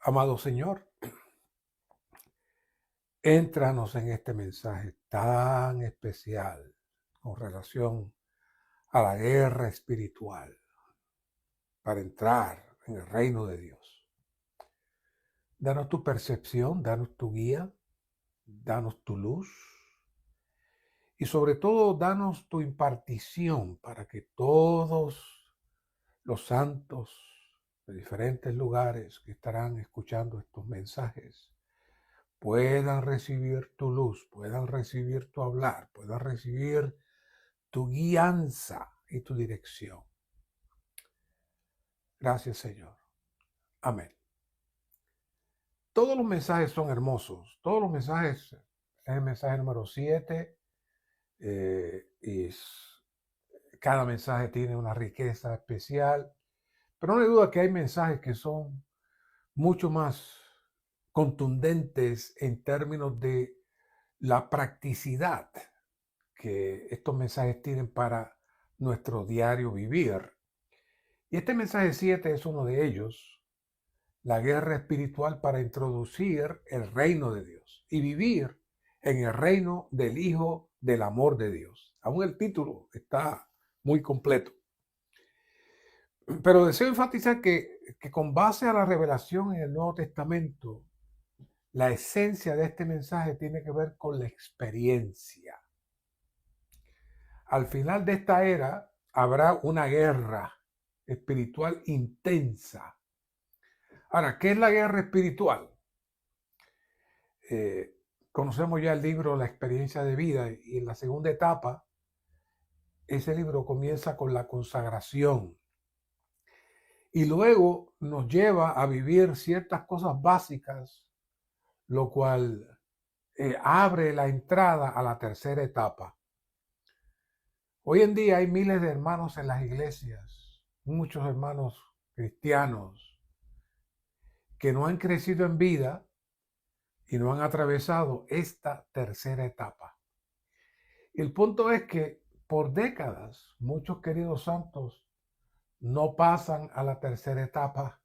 Amado Señor, éntranos en este mensaje tan especial con relación a la guerra espiritual para entrar en el reino de Dios. Danos tu percepción, danos tu guía, danos tu luz y sobre todo danos tu impartición para que todos los santos de diferentes lugares que estarán escuchando estos mensajes puedan recibir tu luz, puedan recibir tu hablar, puedan recibir tu guianza y tu dirección. Gracias, Señor. Amén. Todos los mensajes son hermosos. Todos los mensajes, es el mensaje número 7, y cada mensaje tiene una riqueza especial. Pero no hay duda que hay mensajes que son mucho más contundentes en términos de la practicidad que estos mensajes tienen para nuestro diario vivir. Y este mensaje 7 es uno de ellos, la guerra espiritual para introducir el reino de Dios y vivir en el reino del Hijo del amor de Dios. Aún el título está muy completo. Pero deseo enfatizar que con base a la revelación en el Nuevo Testamento, la esencia de este mensaje tiene que ver con la experiencia. Al final de esta era habrá una guerra espiritual intensa. Ahora, ¿qué es la guerra espiritual? Conocemos ya el libro La experiencia de vida y en la segunda etapa, ese libro comienza con la consagración y luego nos lleva a vivir ciertas cosas básicas, lo cual abre la entrada a la tercera etapa. Hoy en día hay miles de hermanos en las iglesias, muchos hermanos cristianos que no han crecido en vida y no han atravesado esta tercera etapa. El punto es que por décadas muchos queridos santos no pasan a la tercera etapa,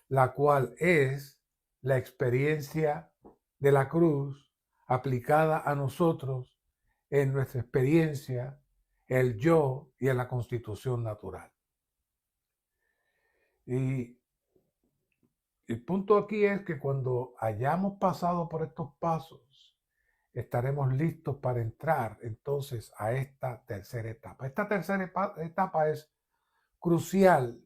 la cual es la experiencia de la cruz aplicada a nosotros en nuestra experiencia, el yo y en la constitución natural. Y el punto aquí es que cuando hayamos pasado por estos pasos, estaremos listos para entrar entonces a esta tercera etapa. Esta tercera etapa es crucial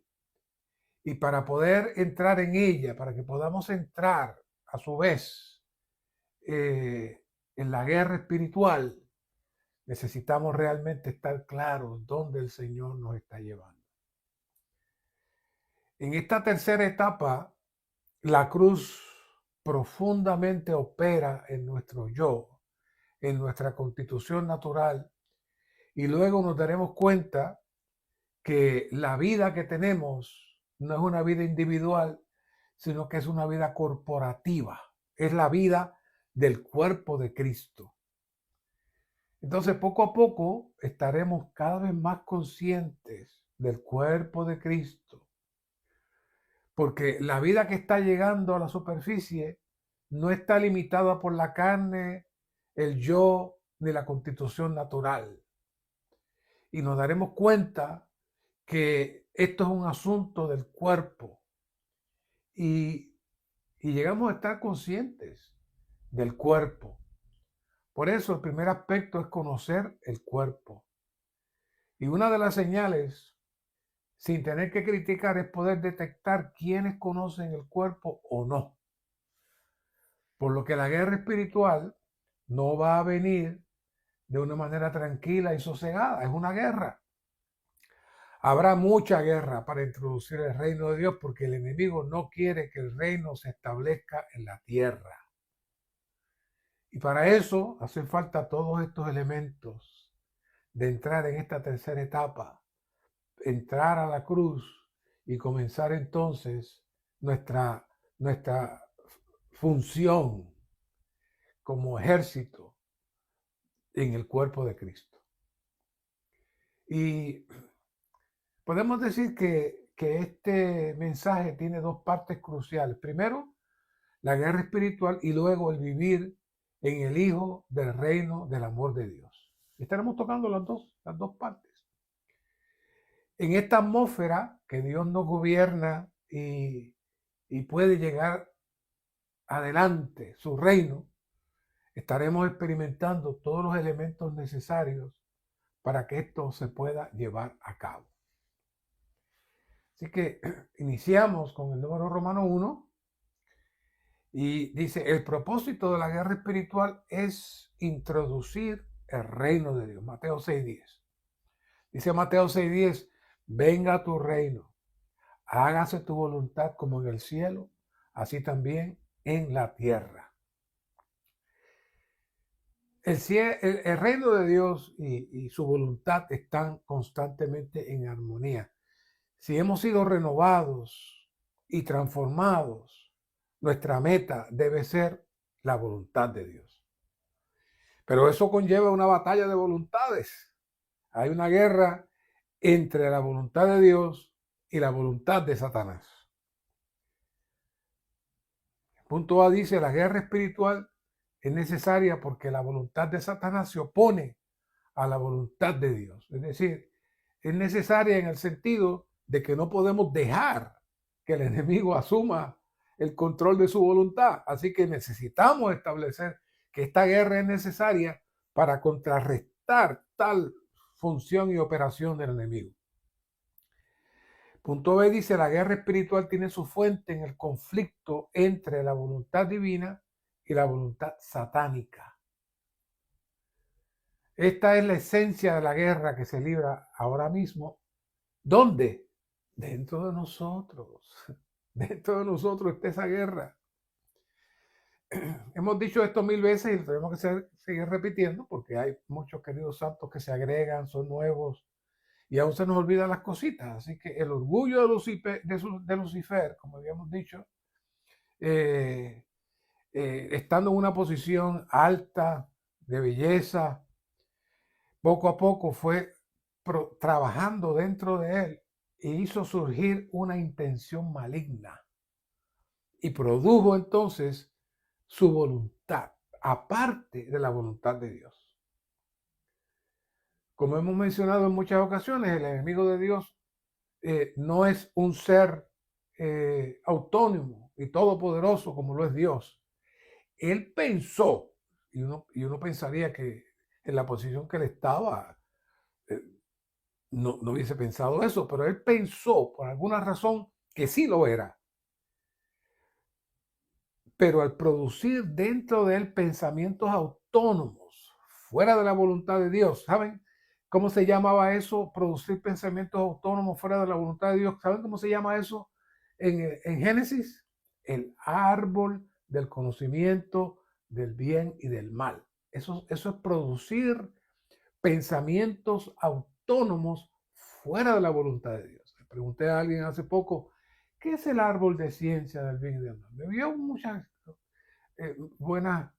y para poder entrar en ella, para que podamos entrar a su vez en la guerra espiritual, necesitamos realmente estar claros dónde el Señor nos está llevando. En esta tercera etapa, la cruz profundamente opera en nuestro yo, en nuestra constitución natural, y luego nos daremos cuenta que la vida que tenemos no es una vida individual, sino que es una vida corporativa, es la vida del cuerpo de Cristo. Entonces, poco a poco estaremos cada vez más conscientes del cuerpo de Cristo, porque la vida que está llegando a la superficie no está limitada por la carne, el yo, ni la constitución natural. Y nos daremos cuenta que esto es un asunto del cuerpo y llegamos a estar conscientes del cuerpo. Por eso el primer aspecto es conocer el cuerpo. Y una de las señales, sin tener que criticar, es poder detectar quiénes conocen el cuerpo o no. Por lo que la guerra espiritual no va a venir de una manera tranquila y sosegada, es una guerra. Habrá mucha guerra para introducir el reino de Dios porque el enemigo no quiere que el reino se establezca en la tierra. Y para eso hacen falta todos estos elementos de entrar en esta tercera etapa, entrar a la cruz y comenzar entonces nuestra función como ejército en el cuerpo de Cristo. Y podemos decir que este mensaje tiene dos partes cruciales. Primero, la guerra espiritual y luego el vivir en el Hijo del reino del amor de Dios. Estaremos tocando las dos partes. En esta atmósfera que Dios nos gobierna y puede llegar adelante su reino, estaremos experimentando todos los elementos necesarios para que esto se pueda llevar a cabo. Así que iniciamos con el número romano 1 y dice, el propósito de la guerra espiritual es introducir el reino de Dios. Mateo 6:10. Dice Mateo 6:10, venga tu reino, hágase tu voluntad como en el cielo, así también en la tierra. El reino de Dios y su voluntad están constantemente en armonía. Si hemos sido renovados y transformados, nuestra meta debe ser la voluntad de Dios. Pero eso conlleva una batalla de voluntades. Hay una guerra entre la voluntad de Dios y la voluntad de Satanás. Punto A dice, la guerra espiritual es necesaria porque la voluntad de Satanás se opone a la voluntad de Dios. Es decir, es necesaria en el sentido de que no podemos dejar que el enemigo asuma el control de su voluntad. Así que necesitamos establecer que esta guerra es necesaria para contrarrestar tal función y operación del enemigo. Punto B dice, la guerra espiritual tiene su fuente en el conflicto entre la voluntad divina y la voluntad satánica. Esta es la esencia de la guerra que se libra ahora mismo. ¿Dónde? Dentro de nosotros. Dentro de nosotros está esa guerra. Hemos dicho esto 1000 veces y lo tenemos que seguir repitiendo porque hay muchos queridos santos que se agregan, son nuevos y aún se nos olvidan las cositas. Así que el orgullo de Lucifer, como habíamos dicho, estando en una posición alta, de belleza, poco a poco fue trabajando dentro de él e hizo surgir una intención maligna y produjo entonces su voluntad, aparte de la voluntad de Dios. Como hemos mencionado en muchas ocasiones, el enemigo de Dios no es un ser autónomo y todopoderoso como lo es Dios. Él pensó, y uno pensaría que en la posición que él estaba, no hubiese pensado eso, pero él pensó por alguna razón que sí lo era. Pero al producir dentro de él pensamientos autónomos, fuera de la voluntad de Dios, ¿saben cómo se llamaba eso? Producir pensamientos autónomos fuera de la voluntad de Dios. ¿Saben cómo se llama eso en Génesis? El árbol del conocimiento del bien y del mal. Eso es producir pensamientos autónomos fuera de la voluntad de Dios. Le pregunté a alguien hace poco, ¿qué es el árbol de ciencia del bien y del mal? Me dio muchas buenas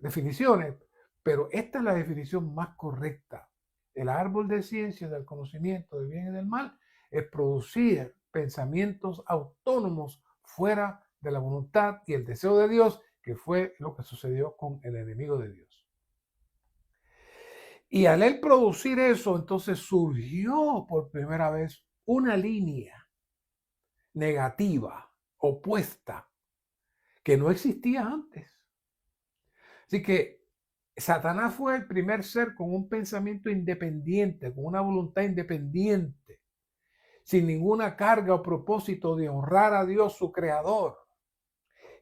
definiciones, pero esta es la definición más correcta. El árbol de ciencia del conocimiento del bien y del mal es producir pensamientos autónomos fuera de la voluntad y el deseo de Dios, que fue lo que sucedió con el enemigo de Dios. Y al él producir eso, entonces surgió por primera vez una línea negativa, opuesta, que no existía antes. Así que Satanás fue el primer ser con un pensamiento independiente, con una voluntad independiente, sin ninguna carga o propósito de honrar a Dios, su creador,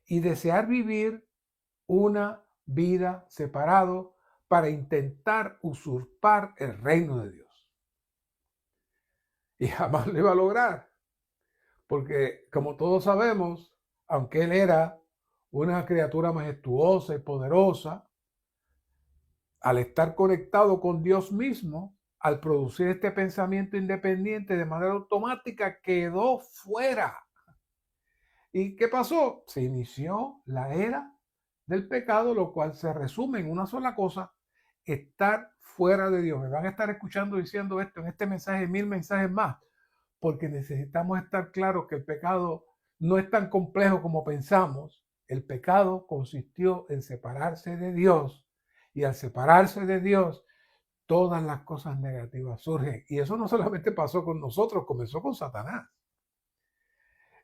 y desear vivir una vida separado para intentar usurpar el reino de Dios. Y jamás lo iba a lograr, porque como todos sabemos, aunque él era una criatura majestuosa y poderosa, al estar conectado con Dios mismo, al producir este pensamiento independiente de manera automática, quedó fuera. ¿Y qué pasó? Se inició la era del pecado, lo cual se resume en una sola cosa: estar fuera de Dios. Me van a estar escuchando diciendo esto en este mensaje, 1000 mensajes más, porque necesitamos estar claros que el pecado no es tan complejo como pensamos. El pecado consistió en separarse de Dios, y al separarse de Dios, todas las cosas negativas surgen. Y eso no solamente pasó con nosotros, comenzó con Satanás.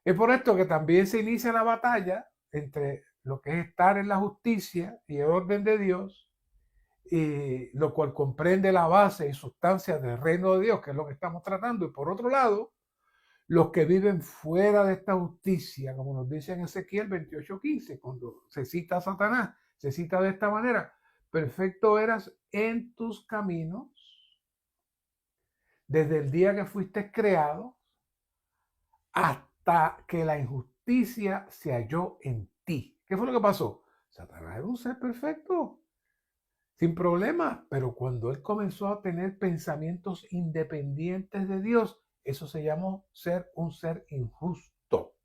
Es por esto que también se inicia la batalla entre lo que es estar en la justicia y el orden de Dios, y lo cual comprende la base y sustancia del reino de Dios, que es lo que estamos tratando. Y por otro lado, los que viven fuera de esta justicia, como nos dice en Ezequiel 28:15, cuando se cita a Satanás, se cita de esta manera: perfecto eras en tus caminos desde el día que fuiste creado hasta que la injusticia se halló en ti. ¿Qué fue lo que pasó? Satanás era un ser perfecto, sin problemas, pero cuando él comenzó a tener pensamientos independientes de Dios, eso se llamó ser un ser injusto.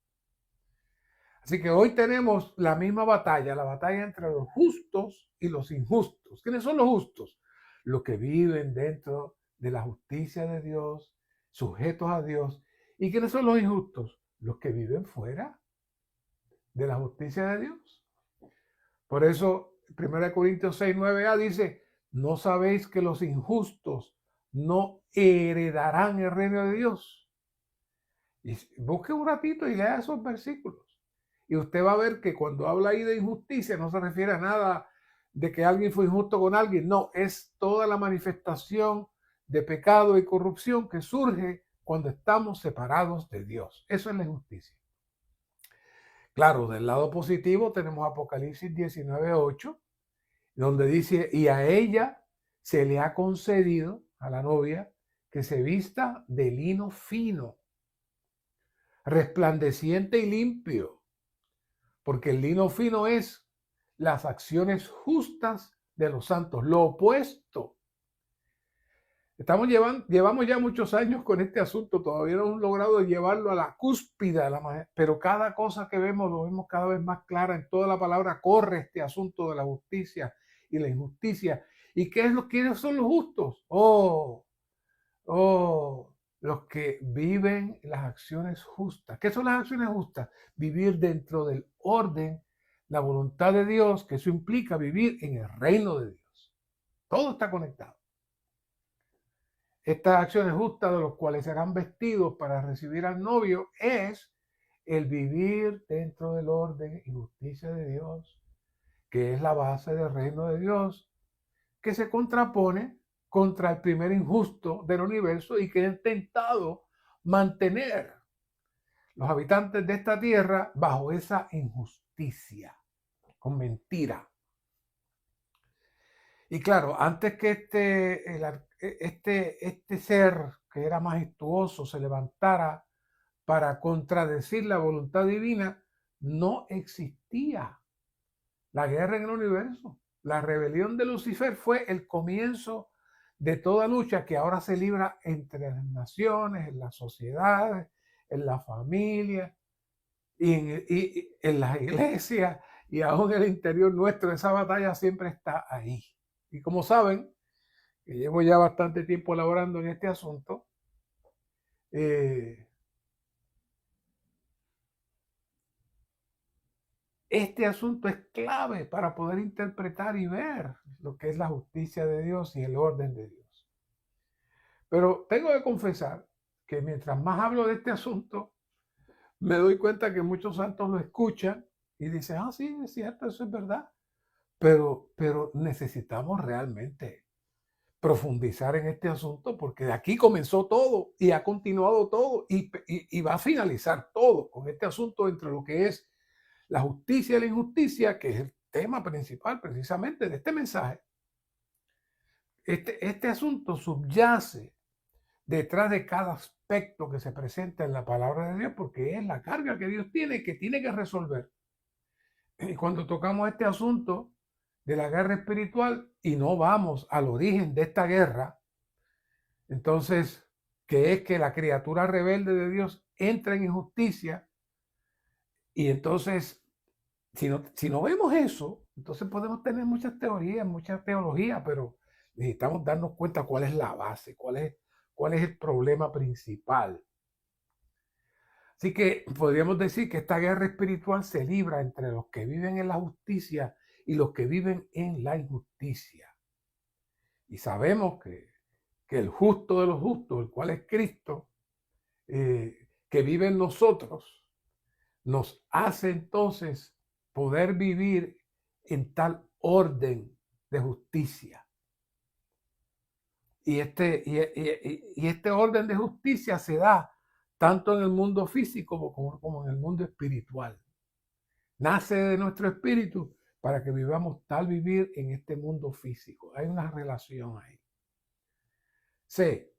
Así que hoy tenemos la misma batalla, la batalla entre los justos y los injustos. ¿Quiénes son los justos? Los que viven dentro de la justicia de Dios, sujetos a Dios. ¿Y quiénes son los injustos? Los que viven fuera de la justicia de Dios. Por eso 1 Corintios 6:9a dice: ¿no sabéis que los injustos no heredarán el reino de Dios? Y busque un ratito y lea esos versículos. Y usted va a ver que cuando habla ahí de injusticia no se refiere a nada de que alguien fue injusto con alguien. No, es toda la manifestación de pecado y corrupción que surge cuando estamos separados de Dios. Eso es la injusticia. Claro, del lado positivo tenemos Apocalipsis 19:8, donde dice: y a ella se le ha concedido, a la novia, que se vista de lino fino, resplandeciente y limpio, porque el lino fino es las acciones justas de los santos, lo opuesto. Llevamos ya muchos años con este asunto, todavía no hemos logrado llevarlo a la cúspide, pero cada cosa que vemos lo vemos cada vez más clara. En toda la palabra corre este asunto de la justicia y la injusticia. ¿Y quiénes son los justos? Los que viven las acciones justas. ¿Qué son las acciones justas? Vivir dentro del orden, la voluntad de Dios, que eso implica vivir en el reino de Dios. Todo está conectado. Estas acciones justas, de los cuales serán vestidos para recibir al novio, es el vivir dentro del orden y justicia de Dios, que es la base del reino de Dios, que se contrapone contra el primer injusto del universo y que ha intentado mantener los habitantes de esta tierra bajo esa injusticia, con mentira. Y claro, antes que este ser que era majestuoso se levantara para contradecir la voluntad divina, no existía la guerra en el universo. La rebelión de Lucifer fue el comienzo de toda lucha que ahora se libra entre las naciones, en las sociedades, en la familia y en las iglesias, y aún en el interior nuestro. Esa batalla siempre está ahí. Y como saben, que llevo ya bastante tiempo elaborando en este asunto, este asunto es clave para poder interpretar y ver lo que es la justicia de Dios y el orden de Dios. Pero tengo que confesar que mientras más hablo de este asunto, me doy cuenta que muchos santos lo escuchan y dicen: ah, sí, es cierto, eso es verdad. Pero necesitamos realmente profundizar en este asunto, porque de aquí comenzó todo y ha continuado todo y va a finalizar todo con este asunto entre lo que es la justicia y la injusticia, que es el tema principal precisamente de este mensaje. Este asunto subyace detrás de cada aspecto que se presenta en la palabra de Dios, porque es la carga que Dios tiene, que tiene que resolver. Y cuando tocamos este asunto de la guerra espiritual y no vamos al origen de esta guerra, entonces, que es que la criatura rebelde de Dios entra en injusticia, y entonces, si no vemos eso, entonces podemos tener muchas teorías, mucha teología, pero necesitamos darnos cuenta cuál es la base, cuál es el problema principal. Así que podríamos decir que esta guerra espiritual se libra entre los que viven en la justicia y los que viven en la injusticia. Y sabemos que el justo de los justos, el cual es Cristo, que vive en nosotros, nos hace entonces poder vivir en tal orden de justicia. Y este orden de justicia se da tanto en el mundo físico como en el mundo espiritual. Nace de nuestro espíritu para que vivamos tal vivir en este mundo físico. Hay una relación ahí. C.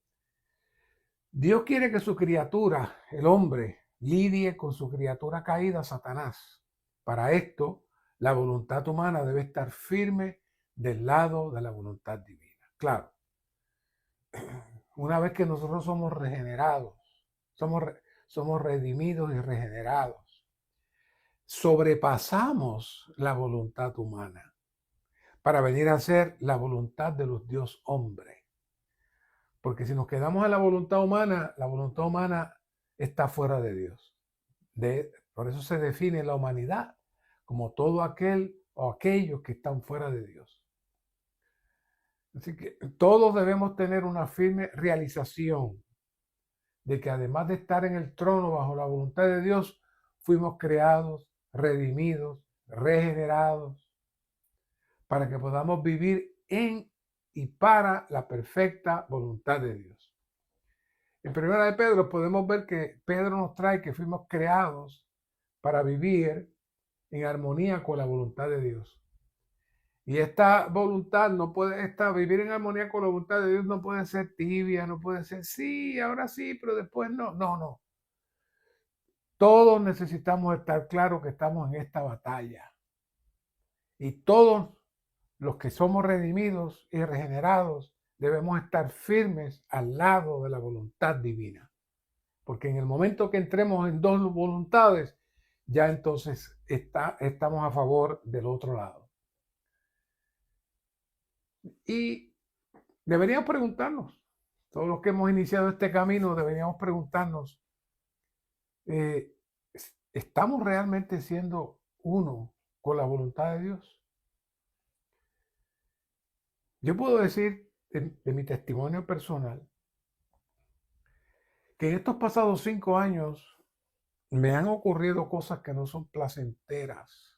Dios quiere que su criatura, el hombre, lidie con su criatura caída, Satanás. Para esto, la voluntad humana debe estar firme del lado de la voluntad divina. Claro, una vez que nosotros somos regenerados, somos redimidos y regenerados, sobrepasamos la voluntad humana para venir a ser la voluntad de los Dios hombre. Porque si nos quedamos en la voluntad humana está fuera de Dios. Por eso se define la humanidad como todo aquel o aquellos que están fuera de Dios. Así que todos debemos tener una firme realización de que además de estar en el trono bajo la voluntad de Dios, fuimos creados, redimidos, regenerados, para que podamos vivir en y para la perfecta voluntad de Dios. En 1 de Pedro podemos ver que Pedro nos trae que fuimos creados para vivir en armonía con la voluntad de Dios. Y esta voluntad no puede estar, vivir en armonía con la voluntad de Dios no puede ser tibia, no puede ser sí, ahora sí, pero después no. No. Todos necesitamos estar claros que estamos en esta batalla. Y todos los que somos redimidos y regenerados debemos estar firmes al lado de la voluntad divina. Porque en el momento que entremos en dos voluntades, ya entonces estamos a favor del otro lado. Y deberíamos preguntarnos, todos los que hemos iniciado este camino, deberíamos preguntarnos, ¿estamos realmente siendo uno con la voluntad de Dios? Yo puedo decir de mi testimonio personal que en estos pasados 5 años me han ocurrido cosas que no son placenteras.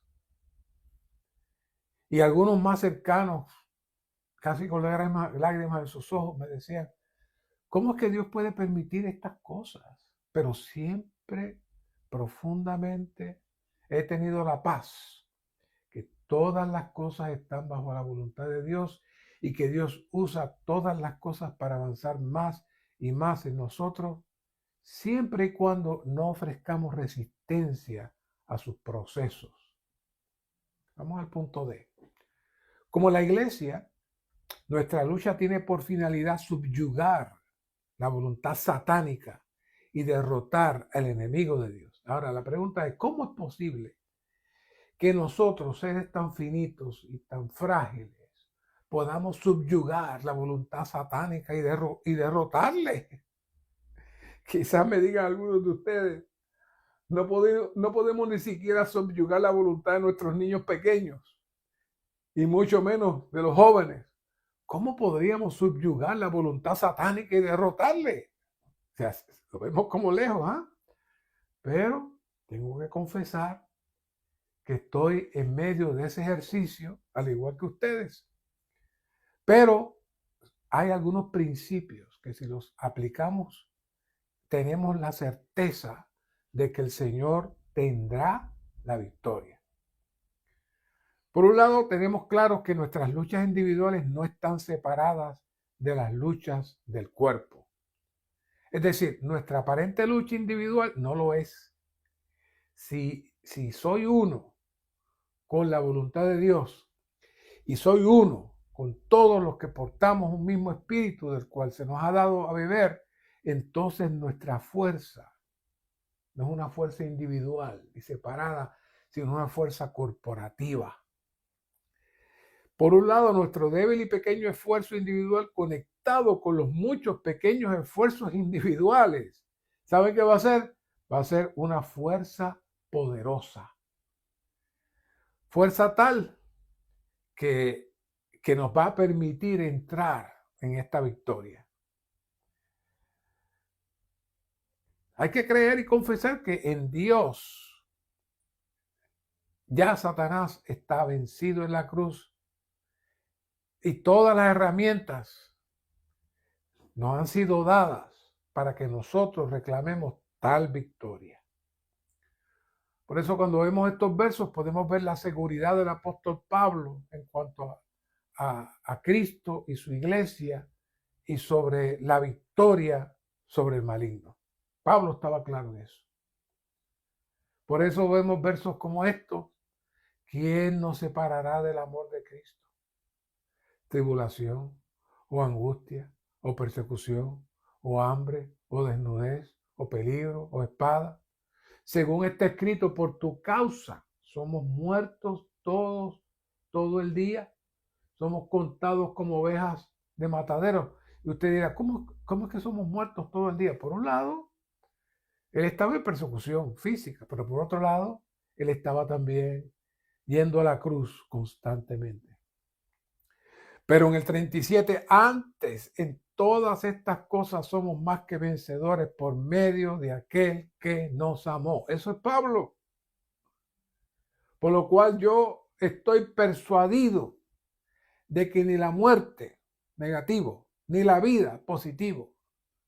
Y algunos más cercanos, casi con lágrimas en sus ojos, me decían, ¿cómo es que Dios puede permitir estas cosas? Pero siempre, profundamente, he tenido la paz, que todas las cosas están bajo la voluntad de Dios y que Dios usa todas las cosas para avanzar más y más en nosotros, siempre y cuando no ofrezcamos resistencia a sus procesos. Vamos al punto D. Como la iglesia, nuestra lucha tiene por finalidad subyugar la voluntad satánica y derrotar al enemigo de Dios. Ahora, la pregunta es, ¿cómo es posible que nosotros, seres tan finitos y tan frágiles, podamos subyugar la voluntad satánica y derrotarle? Quizás me digan algunos de ustedes, no podemos ni siquiera subyugar la voluntad de nuestros niños pequeños y mucho menos de los jóvenes. ¿Cómo podríamos subyugar la voluntad satánica y derrotarle? O sea, lo vemos como lejos, ¿ah? Pero tengo que confesar que estoy en medio de ese ejercicio, al igual que ustedes. Pero hay algunos principios que si los aplicamos, tenemos la certeza de que el Señor tendrá la victoria. Por un lado, tenemos claro que nuestras luchas individuales no están separadas de las luchas del cuerpo. Es decir, nuestra aparente lucha individual no lo es. Si soy uno con la voluntad de Dios y soy uno con todos los que portamos un mismo espíritu del cual se nos ha dado a beber, entonces nuestra fuerza no es una fuerza individual y separada, sino una fuerza corporativa. Por un lado, nuestro débil y pequeño esfuerzo individual conectado con los muchos pequeños esfuerzos individuales. ¿Saben qué va a hacer? va a ser una fuerza poderosa. Fuerza tal que, que nos va a permitir entrar en esta victoria. Hay que creer y confesar que en Dios ya Satanás está vencido en la cruz y todas las herramientas nos han sido dadas para que nosotros reclamemos tal victoria. Por eso cuando vemos estos versos podemos ver la seguridad del apóstol Pablo en cuanto a Cristo y su iglesia y sobre la victoria sobre el maligno. Pablo estaba claro en eso. Por eso vemos versos como estos. ¿Quién nos separará del amor de Cristo? Tribulación, o angustia, o persecución, o hambre, o desnudez, o peligro, o espada. Según está escrito, por tu causa somos muertos todos, todo el día. Somos contados como ovejas de matadero. Y usted dirá, ¿cómo es que somos muertos todo el día? Por un lado, él estaba en persecución física, pero por otro lado, él estaba también yendo a la cruz constantemente. Pero en el 37, antes, en todas estas cosas somos más que vencedores por medio de aquel que nos amó. Eso es Pablo. Por lo cual yo estoy persuadido de que ni la muerte, negativo, ni la vida, positivo,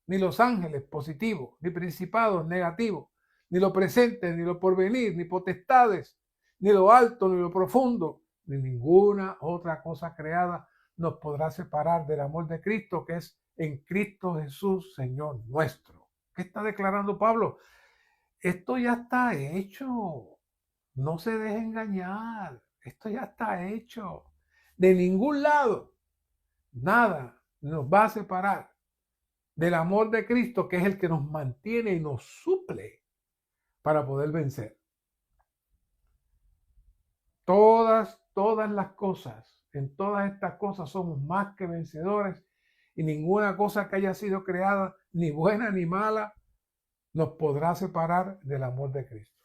ni los ángeles, positivo, ni principados, negativo, ni lo presente, ni lo porvenir, ni potestades, ni lo alto, ni lo profundo, ni ninguna otra cosa creada nos podrá separar del amor de Cristo, que es en Cristo Jesús, Señor nuestro. ¿Qué está declarando Pablo? Esto ya está hecho. No se deje engañar. Esto ya está hecho. De ningún lado, nada nos va a separar del amor de Cristo, que es el que nos mantiene y nos suple para poder vencer. Todas las cosas, en todas estas cosas somos más que vencedores y ninguna cosa que haya sido creada, ni buena ni mala, nos podrá separar del amor de Cristo.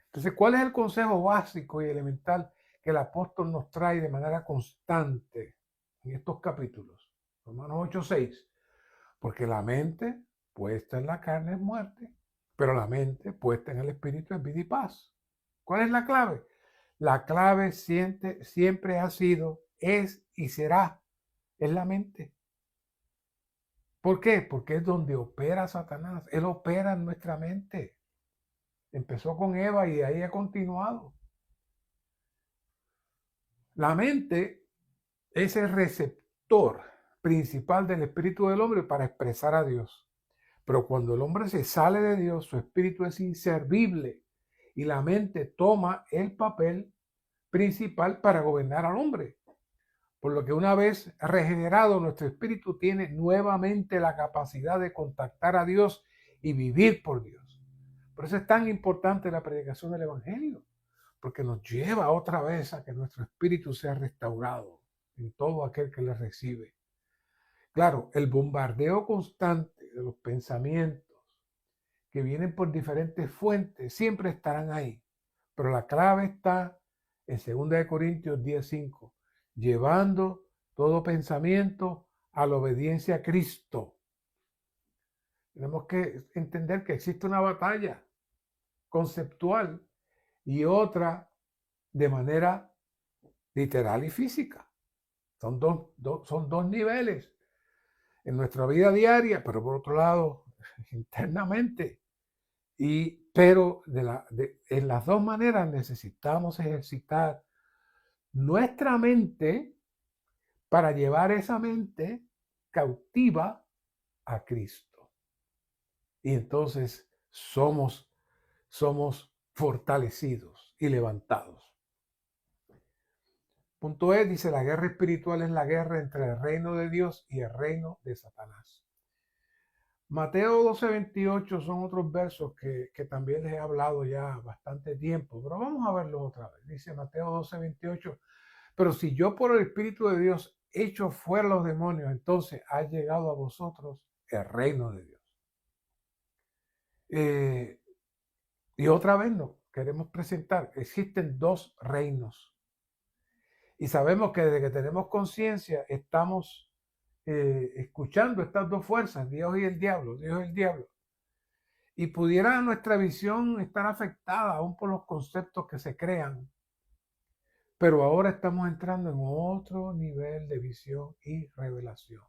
Entonces, ¿cuál es el consejo básico y elemental que el apóstol nos trae de manera constante en estos capítulos? Romanos 8:6. Porque la mente puesta en la carne es muerte, pero la mente puesta en el espíritu es vida y paz. ¿Cuál es la clave? La clave siempre ha sido, es y será, es la mente. ¿Por qué? Porque es donde opera Satanás. Él opera en nuestra mente. Empezó con Eva y de ahí ha continuado. La mente es el receptor principal del espíritu del hombre para expresar a Dios. Pero cuando el hombre se sale de Dios, su espíritu es inservible y la mente toma el papel principal para gobernar al hombre. Por lo que una vez regenerado, nuestro espíritu tiene nuevamente la capacidad de contactar a Dios y vivir por Dios. Por eso es tan importante la predicación del Evangelio, porque nos lleva otra vez a que nuestro espíritu sea restaurado en todo aquel que le recibe. Claro, el bombardeo constante de los pensamientos que vienen por diferentes fuentes siempre estarán ahí, pero la clave está en 2 Corintios 10:5, llevando todo pensamiento a la obediencia a Cristo. Tenemos que entender que existe una batalla conceptual y otra de manera literal y física. Son dos niveles en nuestra vida diaria, pero por otro lado, internamente. Pero en las dos maneras necesitamos ejercitar nuestra mente para llevar esa mente cautiva a Cristo. Y entonces somos fortalecidos y levantados. Punto E dice, la guerra espiritual es la guerra entre el reino de Dios y el reino de Satanás. Mateo 12:28 son otros versos que también les he hablado ya bastante tiempo, pero vamos a verlos otra vez. Dice Mateo 12:28, pero si yo por el Espíritu de Dios echo fuera los demonios, entonces ha llegado a vosotros el reino de Dios. Eh, y otra vez nos queremos presentar, existen dos reinos. Y sabemos que desde que tenemos conciencia estamos escuchando estas dos fuerzas, Dios y el diablo, Dios y el diablo. Y pudiera nuestra visión estar afectada aún por los conceptos que se crean. Pero ahora estamos entrando en otro nivel de visión y revelación.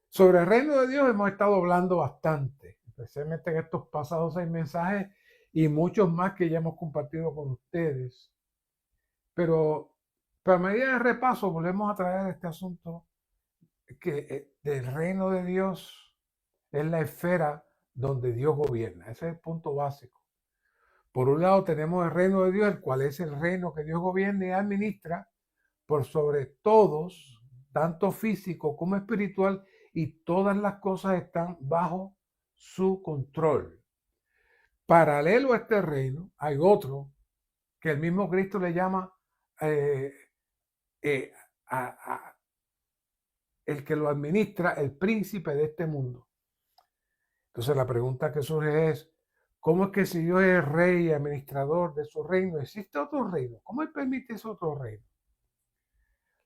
Sobre el reino de Dios hemos estado hablando bastante, especialmente en estos pasados 6 mensajes y muchos más que ya hemos compartido con ustedes. Pero a medida de repaso volvemos a traer este asunto que del reino de Dios es la esfera donde Dios gobierna. Ese es el punto básico. Por un lado tenemos el reino de Dios, el cual es el reino que Dios gobierna y administra por sobre todos, tanto físico como espiritual, y todas las cosas están bajo su control. Paralelo a este reino hay otro que el mismo Cristo le llama eh, eh, el que lo administra, el príncipe de este mundo. Entonces la pregunta que surge es, ¿cómo es que si Dios es rey y administrador de su reino, existe otro reino? ¿Cómo Él permite ese otro reino?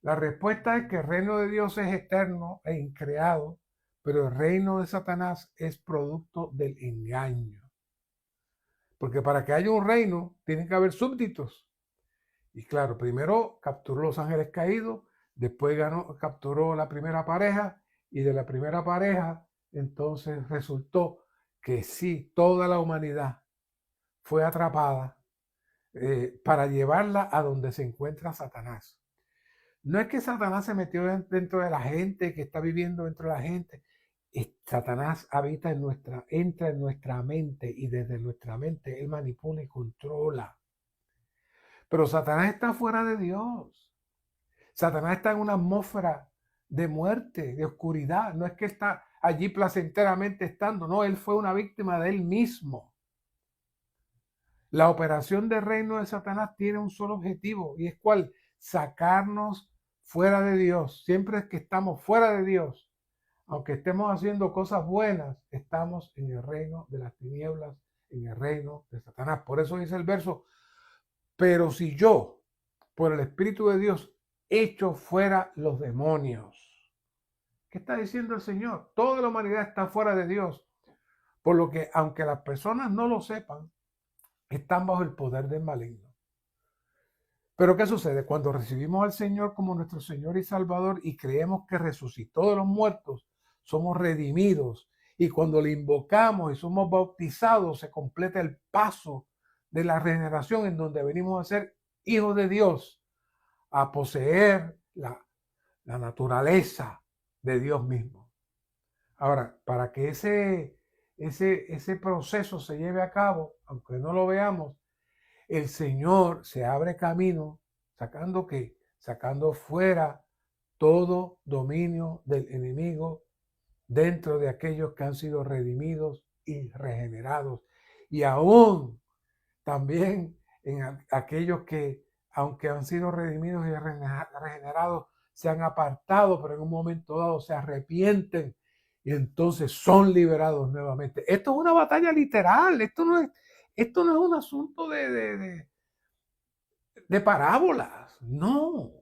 La respuesta es que el reino de Dios es eterno e increado, pero el reino de Satanás es producto del engaño. Porque para que haya un reino, tienen que haber súbditos. Y claro, primero capturó los ángeles caídos, después capturó la primera pareja, y de la primera pareja, entonces resultó que sí, toda la humanidad fue atrapada para llevarla a donde se encuentra Satanás. No es que Satanás se metió dentro de la gente, que está viviendo dentro de la gente. Satanás habita entra en nuestra mente y desde nuestra mente él manipula y controla. Pero Satanás está fuera de Dios. Satanás está en una atmósfera de muerte, de oscuridad. No es que está allí placenteramente estando, no, él fue una víctima de él mismo. La operación del reino de Satanás tiene un solo objetivo y es cuál, sacarnos fuera de Dios. Siempre es que estamos fuera de Dios, aunque estemos haciendo cosas buenas, estamos en el reino de las tinieblas, en el reino de Satanás. Por eso dice el verso, pero si yo, por el Espíritu de Dios, echo fuera los demonios. ¿Qué está diciendo el Señor? Toda la humanidad está fuera de Dios. Por lo que, aunque las personas no lo sepan, están bajo el poder del maligno. Pero ¿qué sucede? Cuando recibimos al Señor como nuestro Señor y Salvador y creemos que resucitó de los muertos, somos redimidos. Y cuando le invocamos y somos bautizados, se completa el paso de la regeneración en donde venimos a ser hijos de Dios, a poseer la naturaleza de Dios mismo. Ahora, para que ese proceso se lleve a cabo, aunque no lo veamos, el Señor se abre camino, sacando qué, sacando fuera todo dominio del enemigo dentro de aquellos que han sido redimidos y regenerados. Y aún también en aquellos que, aunque han sido redimidos y regenerados, se han apartado, pero en un momento dado se arrepienten y entonces son liberados nuevamente. Esto es una batalla literal, esto no es un asunto de parábolas, no,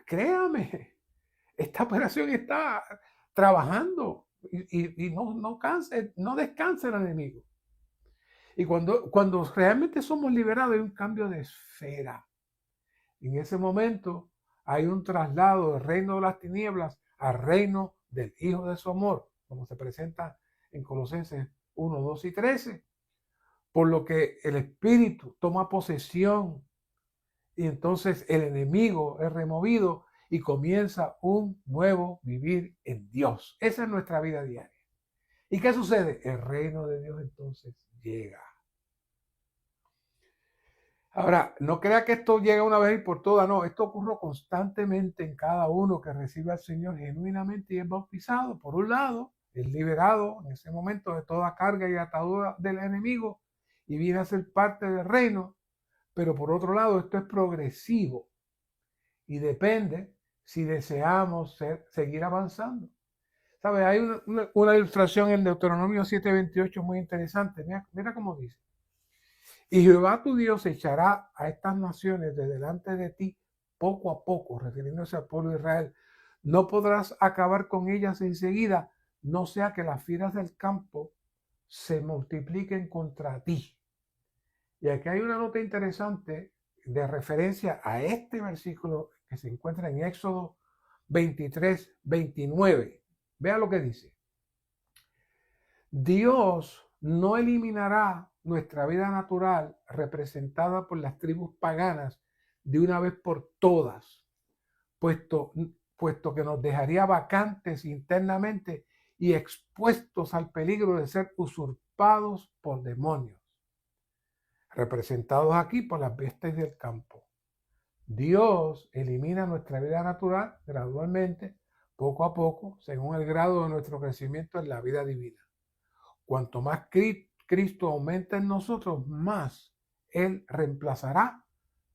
créame, esta operación está trabajando y no descansa el enemigo. Y cuando realmente somos liberados hay un cambio de esfera. En ese momento hay un traslado del reino de las tinieblas al reino del Hijo de su amor, como se presenta en Colosenses 1, 2 y 13. Por lo que el Espíritu toma posesión y entonces el enemigo es removido y comienza un nuevo vivir en Dios. Esa es nuestra vida diaria. ¿Y qué sucede? El reino de Dios entonces llega. Ahora, no crea que esto llega una vez y por todas, no, esto ocurre constantemente en cada uno que recibe al Señor genuinamente y es bautizado. Por un lado, es liberado en ese momento de toda carga y atadura del enemigo y viene a ser parte del reino, pero por otro lado, esto es progresivo y depende si deseamos seguir avanzando. ¿Sabes? Hay una ilustración en Deuteronomio 7:28 muy interesante. Mira, mira cómo dice. Y Jehová tu Dios echará a estas naciones de delante de ti poco a poco, refiriéndose al pueblo de Israel. No podrás acabar con ellas enseguida, no sea que las fieras del campo se multipliquen contra ti. Y aquí hay una nota interesante de referencia a este versículo que se encuentra en Éxodo 23:29. Vea lo que dice. Dios no eliminará nuestra vida natural representada por las tribus paganas de una vez por todas, puesto, puesto que nos dejaría vacantes internamente y expuestos al peligro de ser usurpados por demonios, representados aquí por las bestias del campo. Dios elimina nuestra vida natural gradualmente, poco a poco, según el grado de nuestro crecimiento en la vida divina. Cuanto más Cristo aumenta en nosotros, más Él reemplazará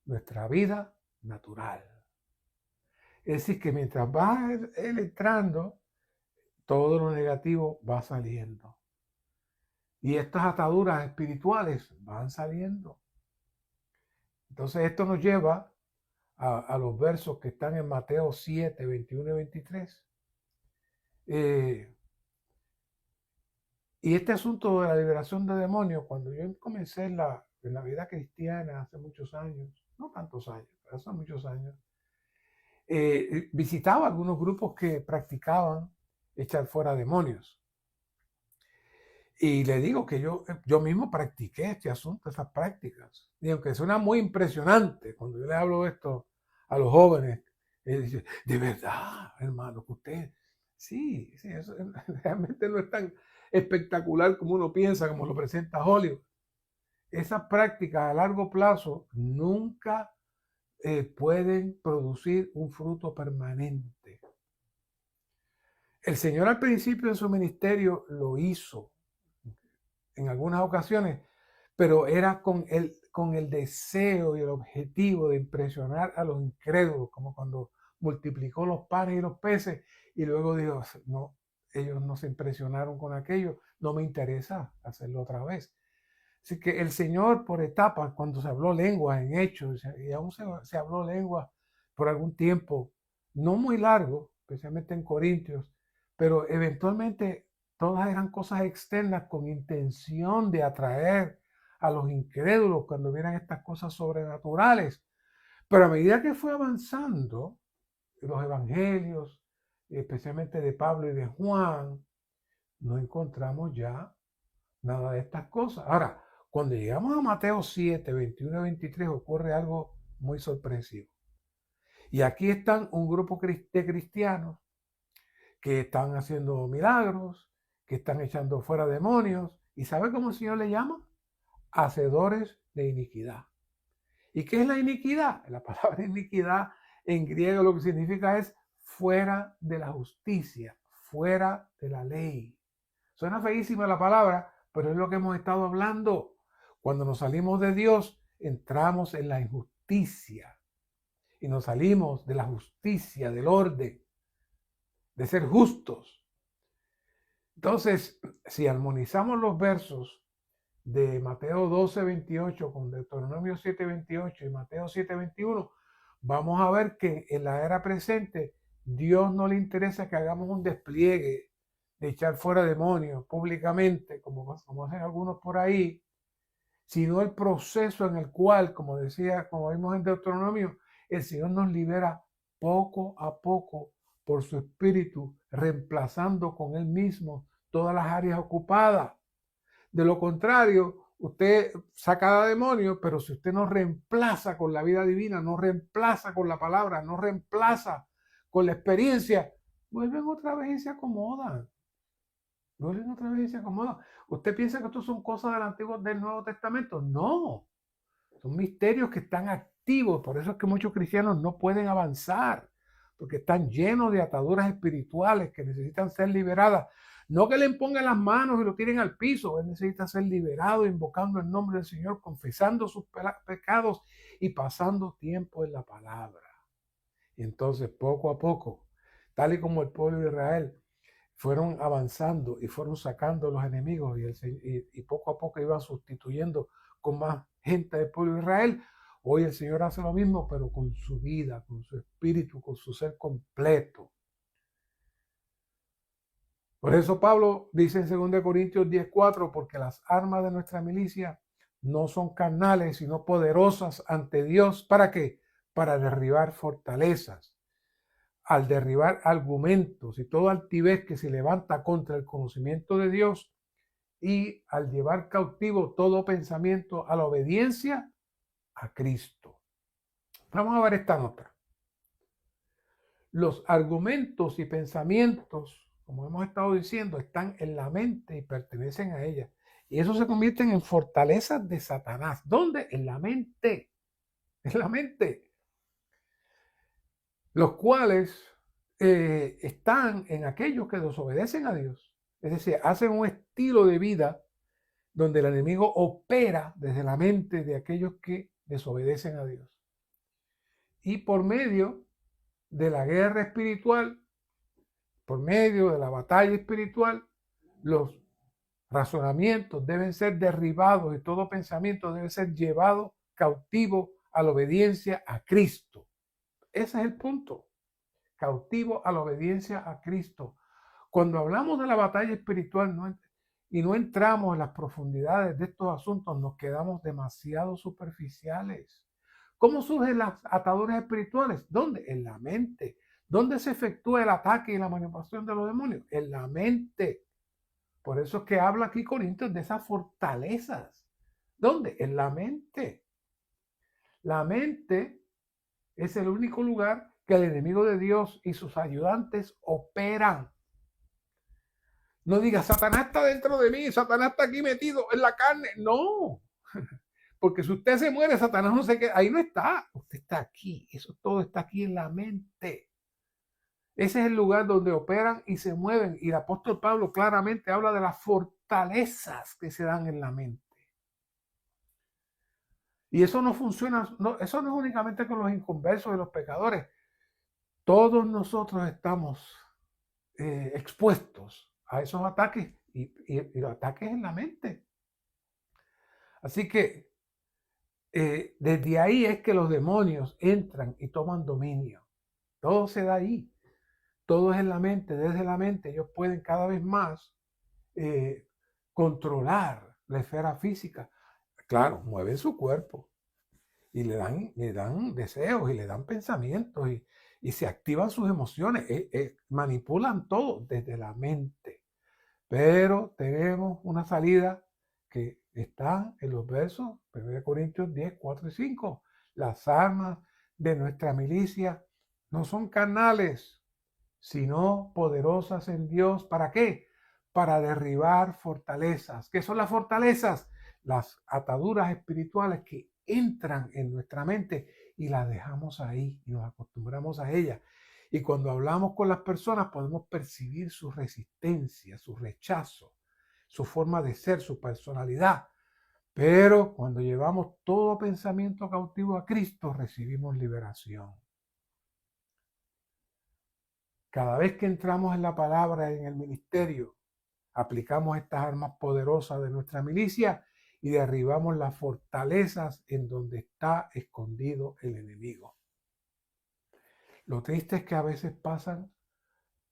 nuestra vida natural. Es decir, que mientras va Él entrando, todo lo negativo va saliendo. Y estas ataduras espirituales van saliendo. Entonces esto nos lleva a los versos que están en Mateo 7, 21 y 23. Y este asunto de la liberación de demonios, cuando yo comencé en la vida cristiana hace muchos años, no tantos años, pero hace muchos años, visitaba algunos grupos que practicaban echar fuera demonios. Y le digo que yo mismo practiqué este asunto, esas prácticas. Y aunque suena muy impresionante, cuando yo le hablo esto a los jóvenes, ellos dicen, de verdad, hermano, que usted, sí, eso realmente no es tan espectacular como uno piensa, como lo presenta Hollywood. Esas prácticas a largo plazo nunca pueden producir un fruto permanente. El Señor al principio de su ministerio lo hizo en algunas ocasiones, pero era con el deseo y el objetivo de impresionar a los incrédulos, como cuando multiplicó los panes y los peces y luego dijo, no, ellos no se impresionaron con aquello, no me interesa hacerlo otra vez. Así que el Señor por etapas, cuando se habló lenguas en Hechos, y aún se habló lenguas por algún tiempo, no muy largo, especialmente en Corintios, pero eventualmente todas eran cosas externas con intención de atraer a los incrédulos cuando vieran estas cosas sobrenaturales. Pero a medida que fue avanzando los evangelios, especialmente de Pablo y de Juan, no encontramos ya nada de estas cosas. Ahora, cuando llegamos a Mateo 7, 21 y 23, ocurre algo muy sorpresivo. Y aquí están un grupo de cristianos que están haciendo milagros, que están echando fuera demonios. ¿Y sabe cómo el Señor le llama? Hacedores de iniquidad. ¿Y qué es la iniquidad? La palabra iniquidad en griego lo que significa es fuera de la justicia, fuera de la ley. Suena feísima la palabra, pero es lo que hemos estado hablando. Cuando nos salimos de Dios, entramos en la injusticia y nos salimos de la justicia, del orden, de ser justos. Entonces, si armonizamos los versos de Mateo 12:28 con Deuteronomio 7:28 y Mateo 7:21, vamos a ver que en la era presente Dios no le interesa que hagamos un despliegue de echar fuera demonios públicamente, como hacen algunos por ahí, sino el proceso en el cual, como decía, como vimos en Deuteronomio, el Señor nos libera poco a poco por su espíritu, reemplazando con Él mismo todas las áreas ocupadas. De lo contrario, usted saca a demonios, pero si usted no reemplaza con la vida divina, no reemplaza con la palabra, no reemplaza con la experiencia, vuelven otra vez y se acomodan. Vuelven otra vez y se acomodan. ¿Usted piensa que esto son cosas del Nuevo Testamento? No. Son misterios que están activos. Por eso es que muchos cristianos no pueden avanzar, porque están llenos de ataduras espirituales que necesitan ser liberadas. No que le pongan las manos y lo tiren al piso. Él necesita ser liberado, invocando el nombre del Señor, confesando sus pecados y pasando tiempo en la palabra. Y entonces, poco a poco, tal y como el pueblo de Israel fueron avanzando y fueron sacando los enemigos y poco a poco iban sustituyendo con más gente del pueblo de Israel. Hoy el Señor hace lo mismo, pero con su vida, con su espíritu, con su ser completo. Por eso Pablo dice en 2 Corintios 10:4, porque las armas de nuestra milicia no son carnales, sino poderosas ante Dios. ¿Para qué? Para derribar fortalezas. Al derribar argumentos y toda altivez que se levanta contra el conocimiento de Dios y al llevar cautivo todo pensamiento a la obediencia a Cristo. Vamos a ver esta nota. Los argumentos y pensamientos, como hemos estado diciendo, están en la mente y pertenecen a ella. Y eso se convierte en fortalezas de Satanás. ¿Dónde? En la mente. En la mente. Los cuales están en aquellos que desobedecen a Dios. Es decir, hacen un estilo de vida donde el enemigo opera desde la mente de aquellos que desobedecen a Dios. Y por medio de la guerra espiritual, por medio de la batalla espiritual, los razonamientos deben ser derribados y todo pensamiento debe ser llevado cautivo a la obediencia a Cristo. Ese es el punto. Cautivo a la obediencia a Cristo. Cuando hablamos de la batalla espiritual y no entramos en las profundidades de estos asuntos, nos quedamos demasiado superficiales. ¿Cómo surgen las ataduras espirituales? ¿Dónde? En la mente. ¿Dónde se efectúa el ataque y la manipulación de los demonios? En la mente. Por eso es que habla aquí Corintios de esas fortalezas. ¿Dónde? En la mente. La mente es el único lugar que el enemigo de Dios y sus ayudantes operan. No diga, Satanás está dentro de mí, Satanás está aquí metido en la carne. No, porque si usted se muere, Satanás no se queda, ahí no está. Usted está aquí, eso todo está aquí en la mente. Ese es el lugar donde operan y se mueven. Y el apóstol Pablo claramente habla de las fortalezas que se dan en la mente. Y eso no funciona, eso no es únicamente con los inconversos y los pecadores. Todos nosotros estamos expuestos a esos ataques y los ataques en la mente. Así que desde ahí es que los demonios entran y toman dominio. Todo se da ahí. Todo es en la mente. Desde la mente ellos pueden cada vez más controlar la esfera física. Claro, mueven su cuerpo y le dan deseos y le dan pensamientos y se activan sus emociones. Manipulan todo desde la mente. Pero tenemos una salida que está en los versos 1 Corintios 10, 4 y 5. Las armas de nuestra milicia no son carnales, sino poderosas en Dios. ¿Para qué? Para derribar fortalezas. ¿Qué son las fortalezas? Las ataduras espirituales que entran en nuestra mente y las dejamos ahí y nos acostumbramos a ellas. Y cuando hablamos con las personas podemos percibir su resistencia, su rechazo, su forma de ser, su personalidad. Pero cuando llevamos todo pensamiento cautivo a Cristo, recibimos liberación. Cada vez que entramos en la palabra, en el ministerio, aplicamos estas armas poderosas de nuestra milicia y derribamos las fortalezas en donde está escondido el enemigo. Lo triste es que a veces pasan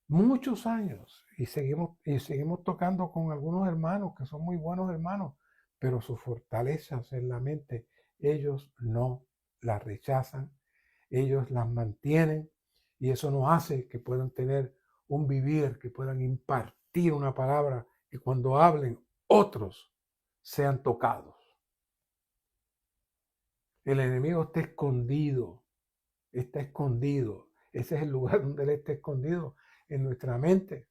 muchos años y seguimos tocando con algunos hermanos que son muy buenos hermanos, pero sus fortalezas en la mente, ellos no las rechazan, ellos las mantienen y eso nos hace que puedan tener un vivir, que puedan impartir una palabra, que cuando hablen otros sean tocados. El enemigo está escondido, está escondido. Ese es el lugar donde él está escondido, en nuestra mente.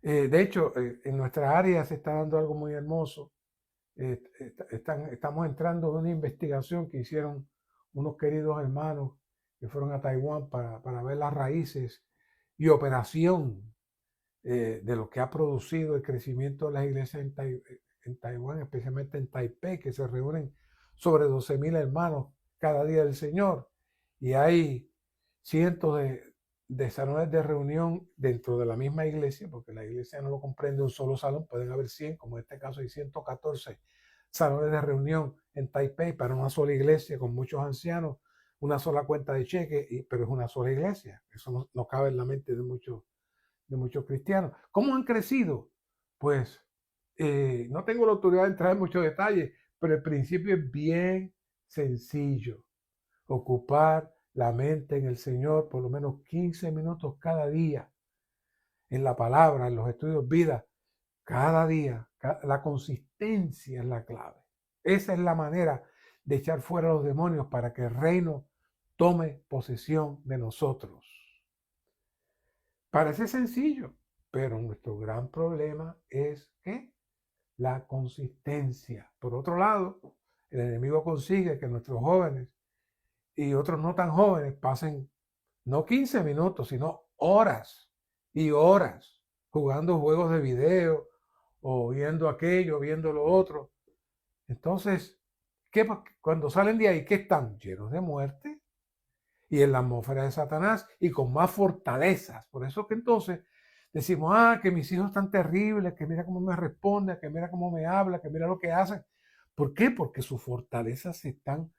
De hecho, en nuestra área se está dando algo muy hermoso. Estamos entrando en una investigación que hicieron unos queridos hermanos que fueron a Taiwán para ver las raíces y operación de lo que ha producido el crecimiento de las iglesias en Taiwán, especialmente en Taipei, que se reúnen sobre 12,000 hermanos cada día del Señor. Y hay cientos de salones de reunión dentro de la misma iglesia, porque la iglesia no lo comprende un solo salón, pueden haber 100, como en este caso hay 114 salones de reunión en Taipei para una sola iglesia con muchos ancianos, una sola cuenta de cheque, pero es una sola iglesia. Eso no cabe en la mente de muchos cristianos. ¿Cómo han crecido? Pues no tengo la autoridad de entrar en muchos detalles, pero el principio es bien sencillo. Ocupar la mente en el Señor por lo menos 15 minutos cada día, en la palabra, en los estudios vida, cada día. La consistencia es la clave. Esa es la manera de echar fuera a los demonios para que el reino tome posesión de nosotros. Parece sencillo, pero nuestro gran problema es que la consistencia. Por otro lado, el enemigo consigue que nuestros jóvenes y otros no tan jóvenes pasen no 15 minutos, sino horas y horas jugando juegos de video o viendo aquello, viendo lo otro. Entonces, cuando salen de ahí, ¿qué están? Llenos de muerte y en la atmósfera de Satanás y con más fortalezas. Por eso que entonces decimos, que mis hijos están terribles, que mira cómo me responden, que mira cómo me habla, que mira lo que hacen. ¿Por qué? Porque sus fortalezas se están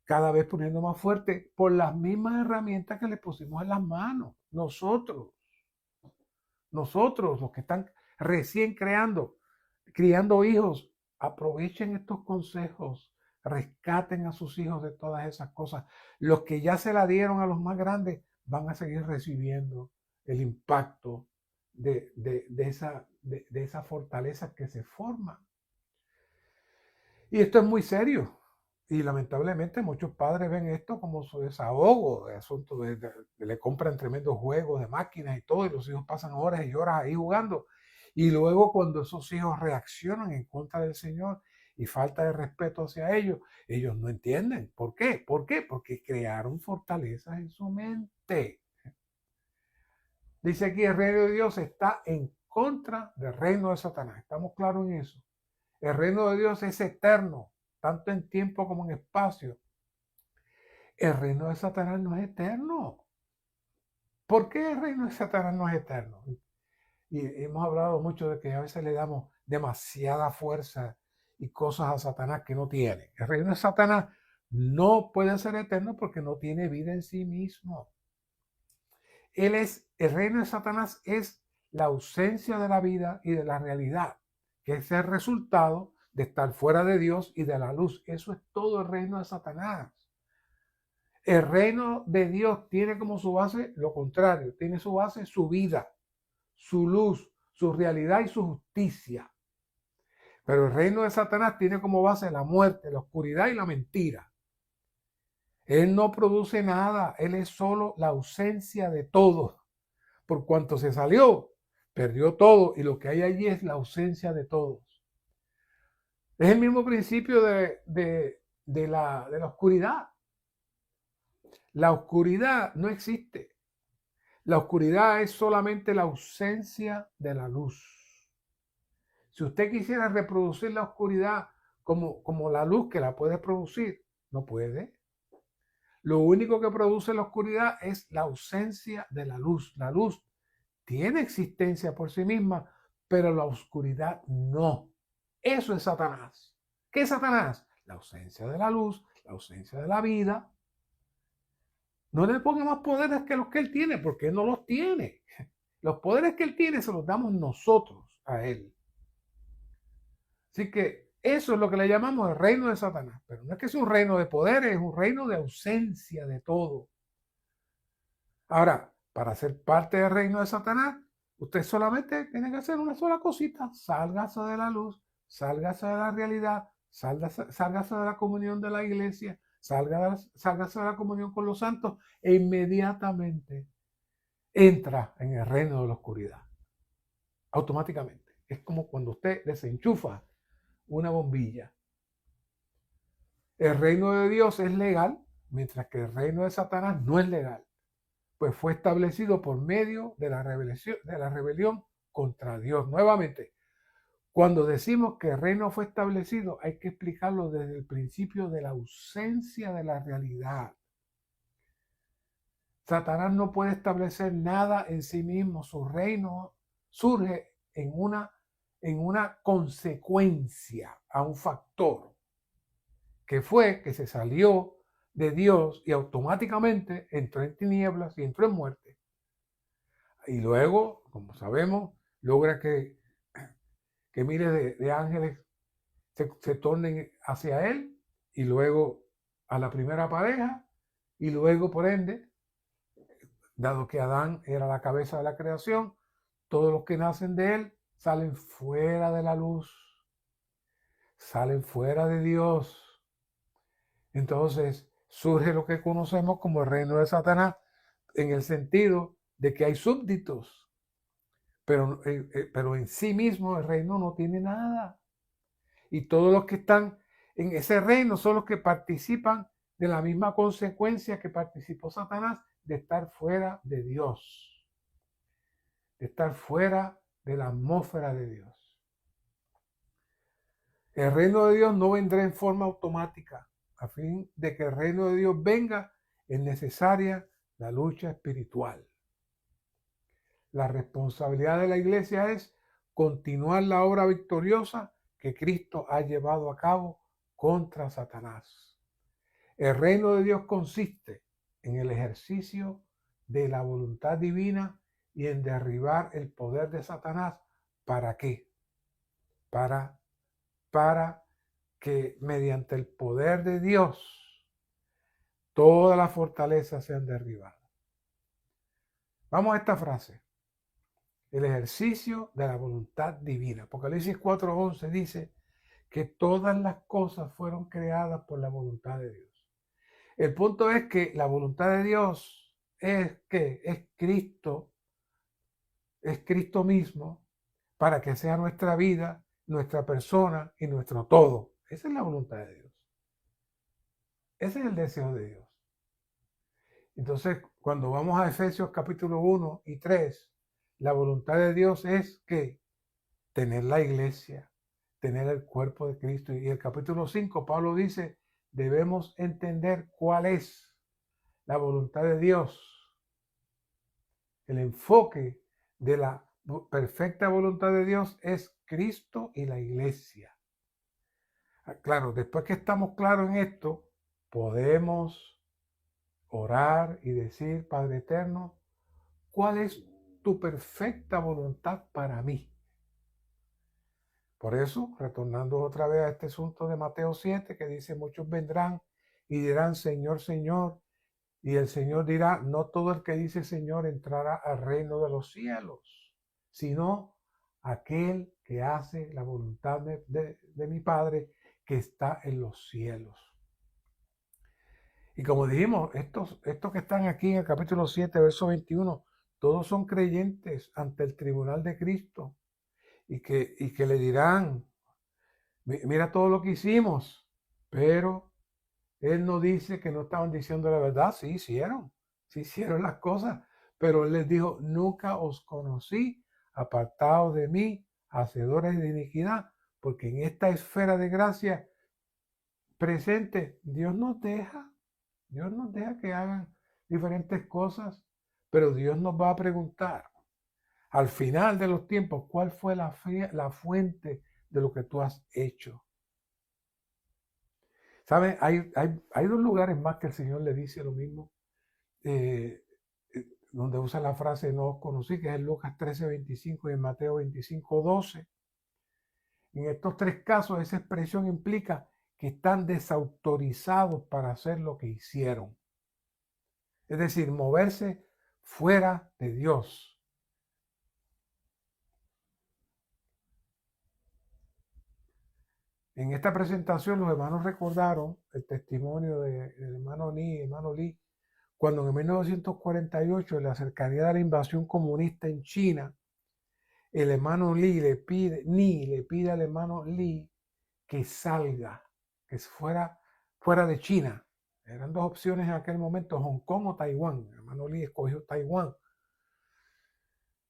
cada vez poniendo más fuertes por las mismas herramientas que le pusimos en las manos. Nosotros, los que están recién criando hijos, aprovechen estos consejos, rescaten a sus hijos de todas esas cosas. Los que ya se la dieron a los más grandes van a seguir recibiendo el impacto de esa fortaleza que se forma. Y esto es muy serio. Y lamentablemente muchos padres ven esto como su desahogo, de asunto le compran tremendos juegos de máquinas y todo, y los hijos pasan horas y horas ahí jugando. Y luego cuando esos hijos reaccionan en contra del Señor y falta de respeto hacia ellos no entienden. ¿Por qué? ¿Por qué? Porque crearon fortalezas en su mente. Dice aquí, el reino de Dios está en contra del reino de Satanás. ¿Estamos claros en eso? El reino de Dios es eterno, tanto en tiempo como en espacio. El reino de Satanás no es eterno. ¿Por qué el reino de Satanás no es eterno? Y hemos hablado mucho de que a veces le damos demasiada fuerza y cosas a Satanás que no tiene. El reino de Satanás no puede ser eterno porque no tiene vida en sí mismo. El reino de Satanás es la ausencia de la vida y de la realidad, que es el resultado de estar fuera de Dios y de la luz. Eso es todo el reino de Satanás. El reino de Dios tiene como su base lo contrario, tiene su base su vida, su luz, su realidad y su justicia. Pero el reino de Satanás tiene como base la muerte, la oscuridad y la mentira. Él no produce nada, él es solo la ausencia de todo. Por cuanto se salió, perdió todo y lo que hay allí es la ausencia de todos. Es el mismo principio de la oscuridad. La oscuridad no existe. La oscuridad es solamente la ausencia de la luz. Si usted quisiera reproducir la oscuridad como la luz que la puede producir, no puede. Lo único que produce la oscuridad es la ausencia de la luz. La luz tiene existencia por sí misma, pero la oscuridad no. Eso es Satanás. ¿Qué es Satanás? La ausencia de la luz, la ausencia de la vida. No le ponga más poderes que los que él tiene, porque él no los tiene. Los poderes que él tiene se los damos nosotros a él. Así que eso es lo que le llamamos el reino de Satanás. Pero no es que sea un reino de poderes, es un reino de ausencia de todo. Ahora, para ser parte del reino de Satanás, usted solamente tiene que hacer una sola cosita. Sálgase de la luz, sálgase de la realidad, sálgase de la comunión de la iglesia, sálgase de la comunión con los santos e inmediatamente entra en el reino de la oscuridad. Automáticamente. Es como cuando usted desenchufa una bombilla. El reino de Dios es legal, mientras que el reino de Satanás no es legal, pues fue establecido por medio de la rebelión contra Dios. Nuevamente, cuando decimos que el reino fue establecido, hay que explicarlo desde el principio de la ausencia de la realidad. Satanás no puede establecer nada en sí mismo. Su reino surge en una consecuencia a un factor, que fue que se salió de Dios y automáticamente entró en tinieblas y entró en muerte. Y luego, como sabemos, logra que miles de ángeles se tornen hacia él y luego a la primera pareja y luego, por ende, dado que Adán era la cabeza de la creación, todos los que nacen de él salen fuera de la luz, salen fuera de Dios. Entonces surge lo que conocemos como el reino de Satanás, en el sentido de que hay súbditos, pero en sí mismo el reino no tiene nada. Y todos los que están en ese reino son los que participan de la misma consecuencia que participó Satanás, de estar fuera de Dios, de estar fuera de la atmósfera de Dios. El reino de Dios no vendrá en forma automática. A fin de que el reino de Dios venga, es necesaria la lucha espiritual. La responsabilidad de la iglesia es continuar la obra victoriosa que Cristo ha llevado a cabo contra Satanás. El reino de Dios consiste en el ejercicio de la voluntad divina y en derribar el poder de Satanás. ¿Para qué? Para que mediante el poder de Dios todas las fortalezas sean derribadas. Vamos a esta frase. El ejercicio de la voluntad divina. Apocalipsis 4:11 dice que todas las cosas fueron creadas por la voluntad de Dios. El punto es que la voluntad de Dios es Cristo mismo, para que sea nuestra vida, nuestra persona y nuestro todo. Esa es la voluntad de Dios. Ese es el deseo de Dios. Entonces, cuando vamos a Efesios capítulo 1 y 3, la voluntad de Dios es que tener la iglesia, tener el cuerpo de Cristo. Y el capítulo 5, Pablo dice, debemos entender cuál es la voluntad de Dios. El enfoque de la perfecta voluntad de Dios es Cristo y la iglesia. Claro, después que estamos claros en esto, podemos orar y decir, Padre eterno, ¿cuál es tu perfecta voluntad para mí? Por eso, retornando otra vez a este asunto de Mateo 7, que dice, muchos vendrán y dirán, Señor, Señor, y el Señor dirá, no todo el que dice Señor entrará al reino de los cielos, sino aquel que hace la voluntad de mi Padre que está en los cielos. Y como dijimos, estos que están aquí en el capítulo 7, verso 21, todos son creyentes ante el tribunal de Cristo y que le dirán, mira todo lo que hicimos, pero Él no dice que no estaban diciendo la verdad, sí hicieron las cosas, pero Él les dijo, nunca os conocí, apartados de mí, hacedores de iniquidad, porque en esta esfera de gracia presente, Dios nos deja que hagan diferentes cosas, pero Dios nos va a preguntar al final de los tiempos, ¿cuál fue la fuente de lo que tú has hecho? ¿Saben? Hay dos lugares más que el Señor le dice lo mismo, donde usa la frase no os conocí, que es en Lucas 13:25 y en Mateo 25:12. En estos tres casos, esa expresión implica que están desautorizados para hacer lo que hicieron. Es decir, moverse fuera de Dios. En esta presentación los hermanos recordaron el testimonio del hermano Lee, cuando en 1948, en la cercanía de la invasión comunista en China, el hermano Lee le pide al hermano Lee que salga, que fuera de China. Eran dos opciones en aquel momento, Hong Kong o Taiwán. El hermano Lee escogió Taiwán.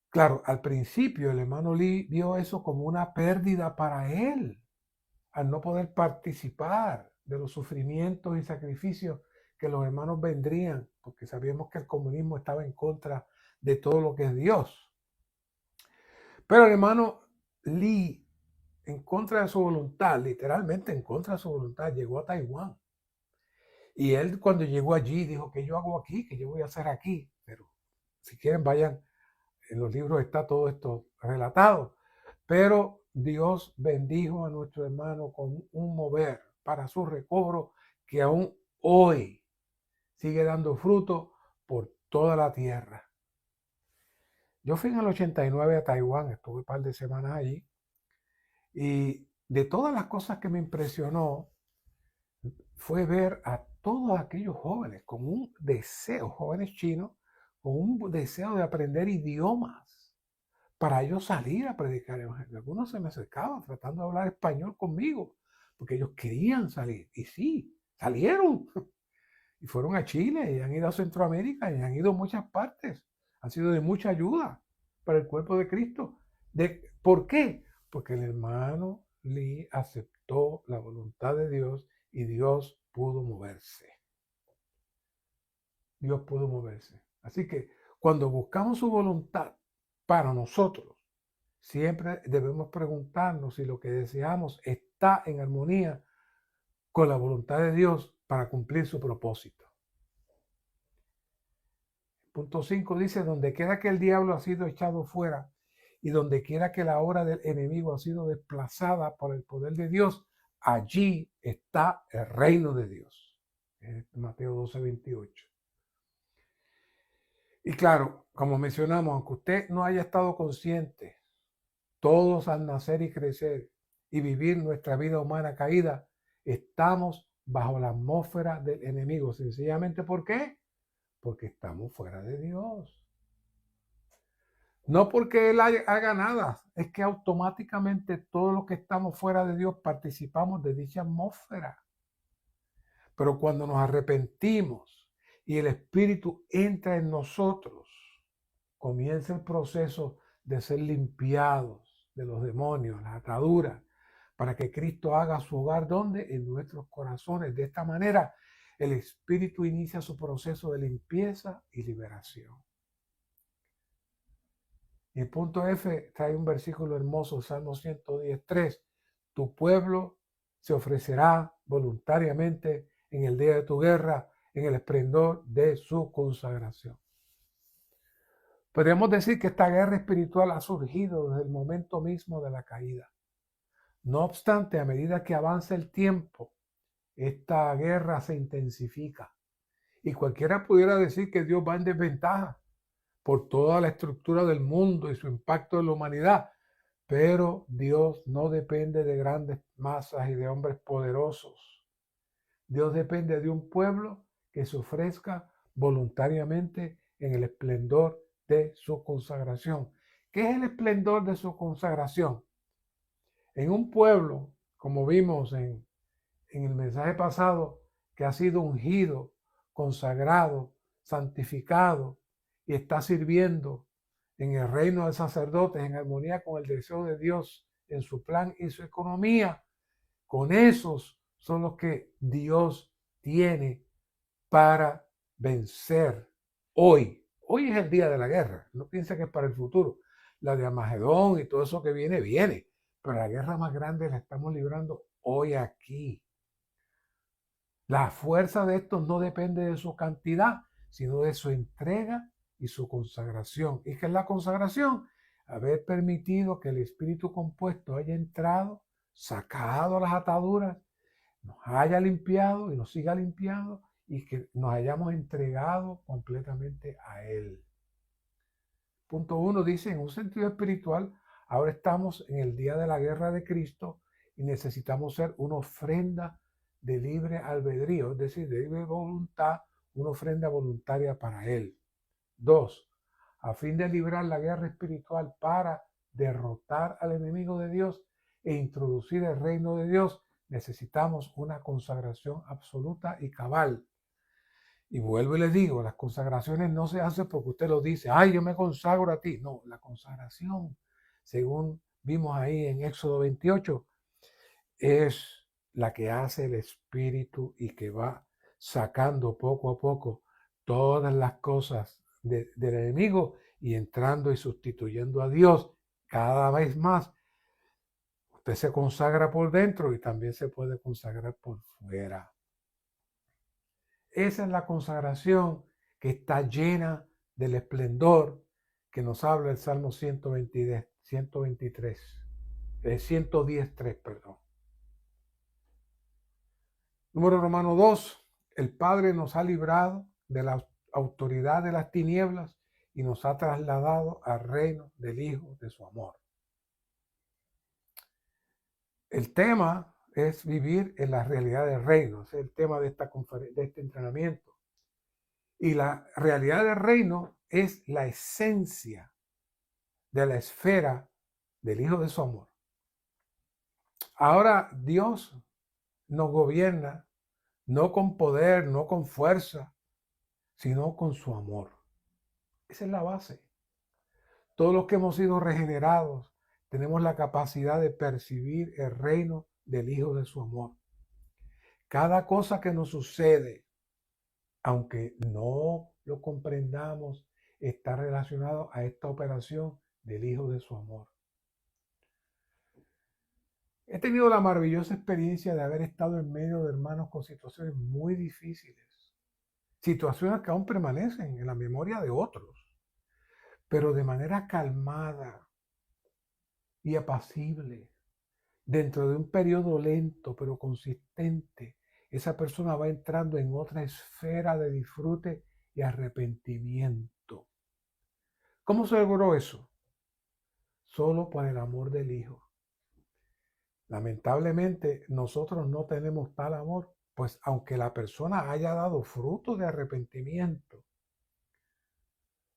Claro, al principio el hermano Lee vio eso como una pérdida para él, al no poder participar de los sufrimientos y sacrificios que los hermanos vendrían, porque sabíamos que el comunismo estaba en contra de todo lo que es Dios. Pero el hermano Lee, en contra de su voluntad, literalmente en contra de su voluntad, llegó a Taiwán. Y él cuando llegó allí dijo, ¿qué yo hago aquí? ¿Qué yo voy a hacer aquí? Pero si quieren vayan, en los libros está todo esto relatado. Pero Dios bendijo a nuestro hermano con un mover para su recobro que aún hoy sigue dando fruto por toda la tierra. Yo fui en el 89 a Taiwán, estuve un par de semanas allí, y de todas las cosas que me impresionó fue ver a todos aquellos jóvenes con un deseo, jóvenes chinos, con un deseo de aprender idiomas para ellos salir a predicar el evangelio. Algunos se me acercaban tratando de hablar español conmigo, porque ellos querían salir. Y sí, salieron. Y fueron a Chile, y han ido a Centroamérica, y han ido a muchas partes. Han sido de mucha ayuda para el cuerpo de Cristo. ¿Por qué? Porque el hermano Lee aceptó la voluntad de Dios y Dios pudo moverse. Dios pudo moverse. Así que cuando buscamos su voluntad para nosotros, siempre debemos preguntarnos si lo que deseamos está en armonía con la voluntad de Dios para cumplir su propósito. Punto 5 dice, donde quiera que el diablo ha sido echado fuera y donde quiera que la obra del enemigo ha sido desplazada por el poder de Dios, allí está el reino de Dios. Mateo 12:28. Y claro, como mencionamos, aunque usted no haya estado consciente, todos al nacer y crecer y vivir nuestra vida humana caída, estamos bajo la atmósfera del enemigo. Sencillamente, ¿por qué? Porque estamos fuera de Dios. No porque Él haga nada, es que automáticamente todos los que estamos fuera de Dios participamos de dicha atmósfera. Pero cuando nos arrepentimos y el Espíritu entra en nosotros, comienza el proceso de ser limpiados de los demonios, las ataduras, para que Cristo haga su hogar, ¿dónde? En nuestros corazones. De esta manera, el Espíritu inicia su proceso de limpieza y liberación. Y el punto F trae un versículo hermoso, Salmo 110:3. Tu pueblo se ofrecerá voluntariamente en el día de tu guerra, en el esplendor de su consagración. Podríamos decir que esta guerra espiritual ha surgido desde el momento mismo de la caída. No obstante, a medida que avanza el tiempo, esta guerra se intensifica. Y cualquiera pudiera decir que Dios va en desventaja por toda la estructura del mundo y su impacto en la humanidad. Pero Dios no depende de grandes masas y de hombres poderosos. Dios depende de un pueblo que se ofrezca voluntariamente en el esplendor de su consagración. ¿Qué es el esplendor de su consagración? En un pueblo, como vimos en el mensaje pasado, que ha sido ungido, consagrado, santificado y está sirviendo en el reino de sacerdotes en armonía con el deseo de Dios en su plan y su economía, con esos son los que Dios tiene para vencer hoy. Hoy es el día de la guerra, no piensa que es para el futuro. La de Armagedón y todo eso que viene, viene, pero la guerra más grande la estamos librando hoy aquí. La fuerza de estos no depende de su cantidad, sino de su entrega y su consagración. ¿Y qué es la consagración? Haber permitido que el Espíritu compuesto haya entrado, sacado las ataduras, nos haya limpiado y nos siga limpiando y que nos hayamos entregado completamente a Él. Punto 1 dice, en un sentido espiritual, ahora estamos en el día de la guerra de Cristo y necesitamos ser una ofrenda de libre albedrío, es decir, de libre voluntad, una ofrenda voluntaria para Él. 2. A fin de librar la guerra espiritual para derrotar al enemigo de Dios e introducir el reino de Dios, necesitamos una consagración absoluta y cabal. Y vuelvo y les digo, las consagraciones no se hacen porque usted lo dice, ay, yo me consagro a ti. No, la consagración, según vimos ahí en Éxodo 28, es la que hace el Espíritu y que va sacando poco a poco todas las cosas del enemigo y entrando y sustituyendo a Dios cada vez más. Usted se consagra por dentro y también se puede consagrar por fuera. Esa es la consagración que está llena del esplendor que nos habla el Salmo 110:3, perdón. Número romano 2, el Padre nos ha librado de la autoridad de las tinieblas y nos ha trasladado al reino del Hijo de su amor. El tema es vivir en la realidad del reino, es el tema de este entrenamiento. Y la realidad del reino es la esencia de la esfera del Hijo de su amor. Ahora Dios nos gobierna no con poder, no con fuerza, sino con su amor. Esa es la base. Todos los que hemos sido regenerados tenemos la capacidad de percibir el reino del Hijo de su amor. Cada cosa que nos sucede, aunque no lo comprendamos, está relacionado a esta operación del Hijo de su amor. He tenido la maravillosa experiencia de haber estado en medio de hermanos con situaciones muy difíciles, situaciones que aún permanecen en la memoria de otros, pero de manera calmada y apacible, dentro de un periodo lento pero consistente, esa persona va entrando en otra esfera de disfrute y arrepentimiento. ¿Cómo se logró eso? Solo por el amor del Hijo. Lamentablemente, nosotros no tenemos tal amor, pues aunque la persona haya dado fruto de arrepentimiento,